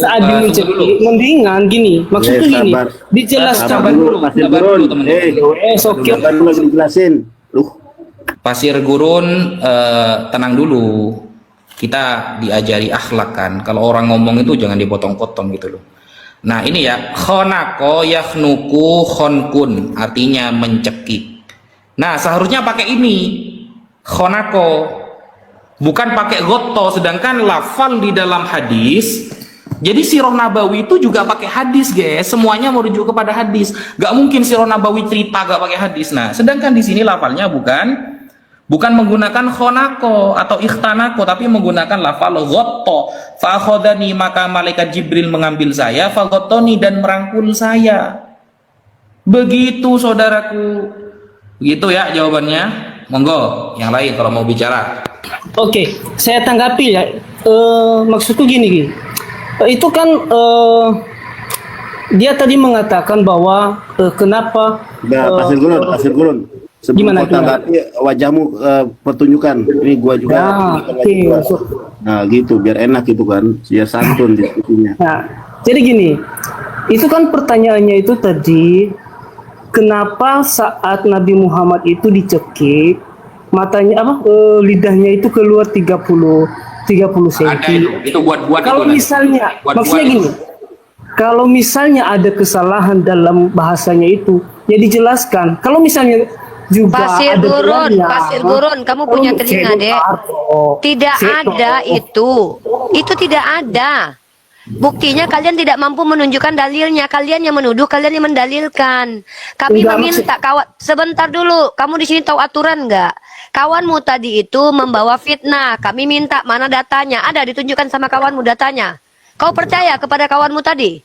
Speaker 11: saat mencekik mendingan gini, maksudnya gini, dijelaskan
Speaker 2: dulu teman-teman.
Speaker 11: oke.
Speaker 2: Lagi dijelasin.
Speaker 3: Pasir Gurun, tenang dulu. Kita diajari akhlak kan. Kalau orang ngomong itu jangan dipotong-potong gitu loh. Nah ini ya, khonako yakhnuku khonkun, artinya mencekik. Nah seharusnya pakai ini, khonako, bukan pakai goto. Sedangkan lafal di dalam hadis, jadi Sirah Nabawi itu juga pakai hadis, guys. Semuanya merujuk kepada hadis. Gak mungkin Sirah Nabawi cerita gak pakai hadis. Nah, sedangkan di sini lafalnya bukan menggunakan khonako atau ikhtanako, tapi menggunakan lafal gotto. Fa'akhodani, maka malaikat Jibril mengambil saya, fagotoni, dan merangkul saya. Begitu saudaraku. Begitu ya jawabannya. Monggo, yang lain kalau mau bicara.
Speaker 11: Oke, saya tanggapi ya. Maksudku gini. Itu kan dia tadi mengatakan bahwa kenapa
Speaker 2: Pasir Gurun. Sebelum
Speaker 11: Gimana,
Speaker 2: kau tanggapi wajahmu pertunjukan. Ini gua juga. Nah, gitu biar enak gitu kan, biar santun diskusinya.
Speaker 11: Nah, jadi gini, itu kan pertanyaannya itu tadi, kenapa saat Nabi Muhammad itu dicekik, matanya lidahnya itu keluar 30 cm.
Speaker 3: Ada itu buat-buat.
Speaker 11: Kalau
Speaker 3: itu
Speaker 11: misalnya,
Speaker 3: buat
Speaker 11: maksudnya gini, kalau misalnya ada kesalahan dalam bahasanya itu, ya dijelaskan. Kalau misalnya juga
Speaker 6: Pasir
Speaker 11: ada
Speaker 6: Gurun,
Speaker 11: gelarnya,
Speaker 6: Pasir Gurun, kamu punya telinga, Dek. Tidak ada itu. Itu tidak ada. Buktinya kalian tidak mampu menunjukkan dalilnya. Kalian yang menuduh, kalian yang mendalilkan. Kami
Speaker 11: Enggak,
Speaker 6: meminta kawan, sebentar dulu. Kamu di sini tahu aturan nggak? Kawanmu tadi itu membawa fitnah. Kami minta mana datanya? Ada, ditunjukkan sama kawanmu datanya. Kau percaya kepada kawanmu tadi?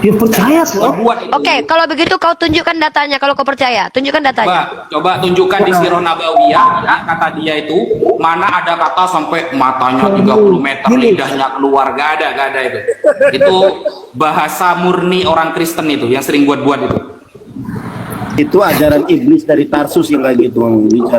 Speaker 11: Ya percaya kok.
Speaker 6: Oke, kalau begitu kau tunjukkan datanya. Kalau kau percaya, tunjukkan datanya.
Speaker 3: Coba tunjukkan di Sirah Nabawiyah, ya, kata dia itu mana ada kata sampai matanya 30 meter, lidahnya keluar, gak ada itu. Itu bahasa murni orang Kristen itu yang sering buat-buat itu.
Speaker 2: Itu ajaran iblis dari Tarsus yang kayak gitu, ajaran iblis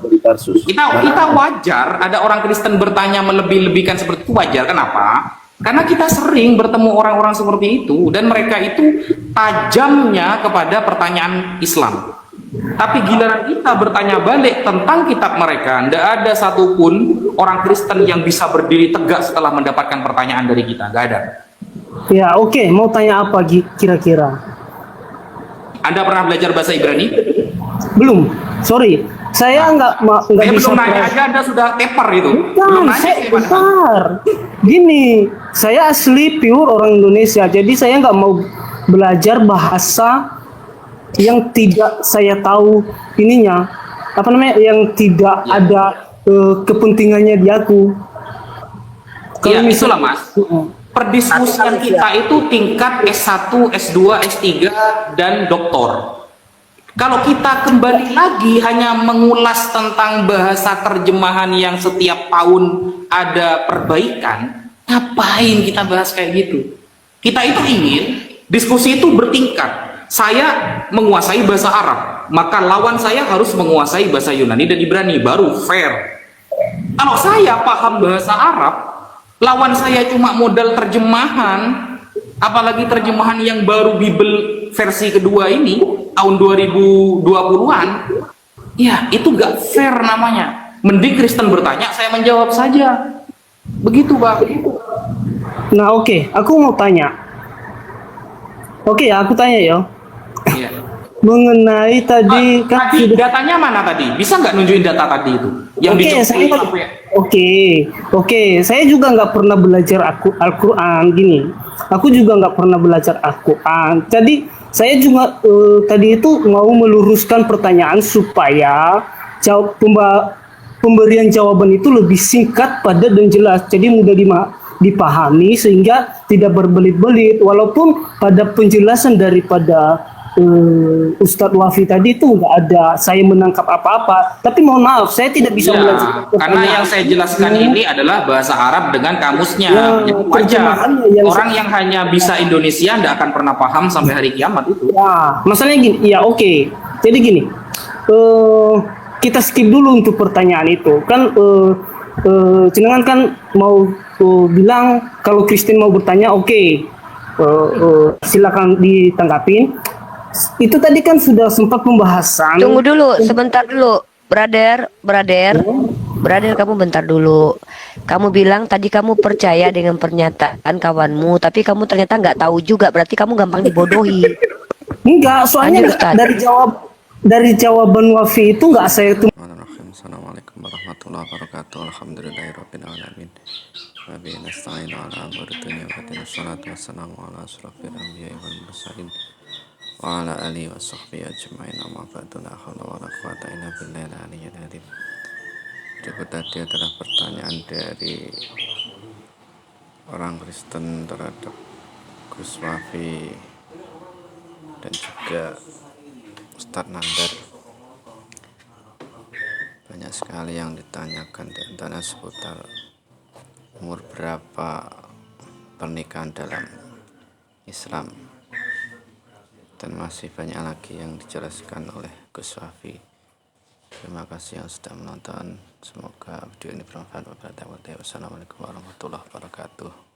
Speaker 2: dari Tarsus.
Speaker 3: Kita wajar ada orang Kristen bertanya melebih-lebihkan seperti itu, wajar. Kenapa? Karena kita sering bertemu orang-orang seperti itu dan mereka itu tajamnya kepada pertanyaan Islam. Tapi giliran kita bertanya balik tentang kitab mereka, tidak ada satupun orang Kristen yang bisa berdiri tegak setelah mendapatkan pertanyaan dari kita, nggak ada.
Speaker 11: Ya oke, mau tanya apa kira-kira?
Speaker 3: Anda pernah belajar bahasa Ibrani?
Speaker 11: Belum, sorry. Saya nggak bisa.
Speaker 3: Belum nanya aja Anda sudah tepar itu.
Speaker 11: Belum nanya. Bentar. Gini, saya asli pure orang Indonesia, jadi saya nggak mau belajar bahasa yang tidak saya tahu ininya, yang tidak ada kepentingannya di aku.
Speaker 3: Iya, itulah Mas. Perdiskusian kita itu tingkat S1, S2, S3 dan doktor. Kalau kita kembali lagi hanya mengulas tentang bahasa terjemahan yang setiap tahun ada perbaikan, ngapain kita bahas kayak gitu? Kita itu ingin diskusi itu bertingkat. Saya menguasai bahasa Arab, maka lawan saya harus menguasai bahasa Yunani dan Ibrani, baru fair. Kalau saya paham bahasa Arab, lawan saya cuma modal terjemahan, apalagi terjemahan yang baru Bible versi kedua ini tahun 2020-an, ya itu gak fair namanya. Mending Kristen bertanya, saya menjawab saja. Begitu Bang.
Speaker 11: Nah oke, aku mau tanya. Oke ya, aku tanya ya.
Speaker 3: Iya.
Speaker 11: Mengenai tadi kan
Speaker 3: datanya mana tadi? Bisa nggak nunjukin data tadi itu? Yang
Speaker 11: Oke, saya juga nggak pernah belajar Al-Quran gini. Aku juga nggak pernah belajar Al-Quran. Jadi saya juga tadi itu mau meluruskan pertanyaan supaya pemberian jawaban itu lebih singkat, padat dan jelas. Jadi mudah dipahami sehingga tidak berbelit-belit. Walaupun pada penjelasan daripada Ustadz Wafi tadi itu nggak ada saya menangkap apa-apa, tapi mohon maaf saya tidak bisa
Speaker 3: melanjutkan karena yang saya jelaskan ini adalah bahasa Arab dengan kamusnya. Jadi wajar orang yang hanya bisa Indonesia tidak akan pernah paham sampai hari kiamat itu.
Speaker 11: Ya, masalahnya gini, ya oke. Jadi gini, kita skip dulu untuk pertanyaan itu. Kan jenengan kan mau bilang kalau Kristen mau bertanya, oke. Silakan ditanggapin. Itu tadi kan sudah sempat pembahasan.
Speaker 6: Tunggu dulu, sebentar dulu. Brother, kamu bentar dulu. Kamu bilang tadi kamu percaya dengan pernyataan kawanmu, tapi kamu ternyata nggak tahu juga. Berarti kamu gampang dibodohi.
Speaker 11: Enggak, soalnya
Speaker 6: Lanjut, Ustaz.
Speaker 11: dari jawaban Wafi itu enggak saya tuh.
Speaker 12: Assalamualaikum warahmatullahi wabarakatuh. Alhamdulillahirabbil alamin. Wa bihi nasta'inu ala umuri dunya wa din. Wassalatu wassalamu ala asyrofil anbiya'i wal mursalin wa ala alihi wa sahbihi ajma'in. Amma ba'du, la haula wa la quwwata illa billahil aliyyil azim. Berikut tadi adalah pertanyaan dari orang Kristen terhadap Gus Wafi dan juga Ustadz Nandar. Banyak sekali yang ditanyakan, di antara seputar umur berapa pernikahan dalam Islam, dan masih banyak lagi yang dijelaskan oleh Gus Wafi. Terima kasih yang sudah menonton. Semoga video ini bermanfaat. Wassalamualaikum warahmatullahi wabarakatuh.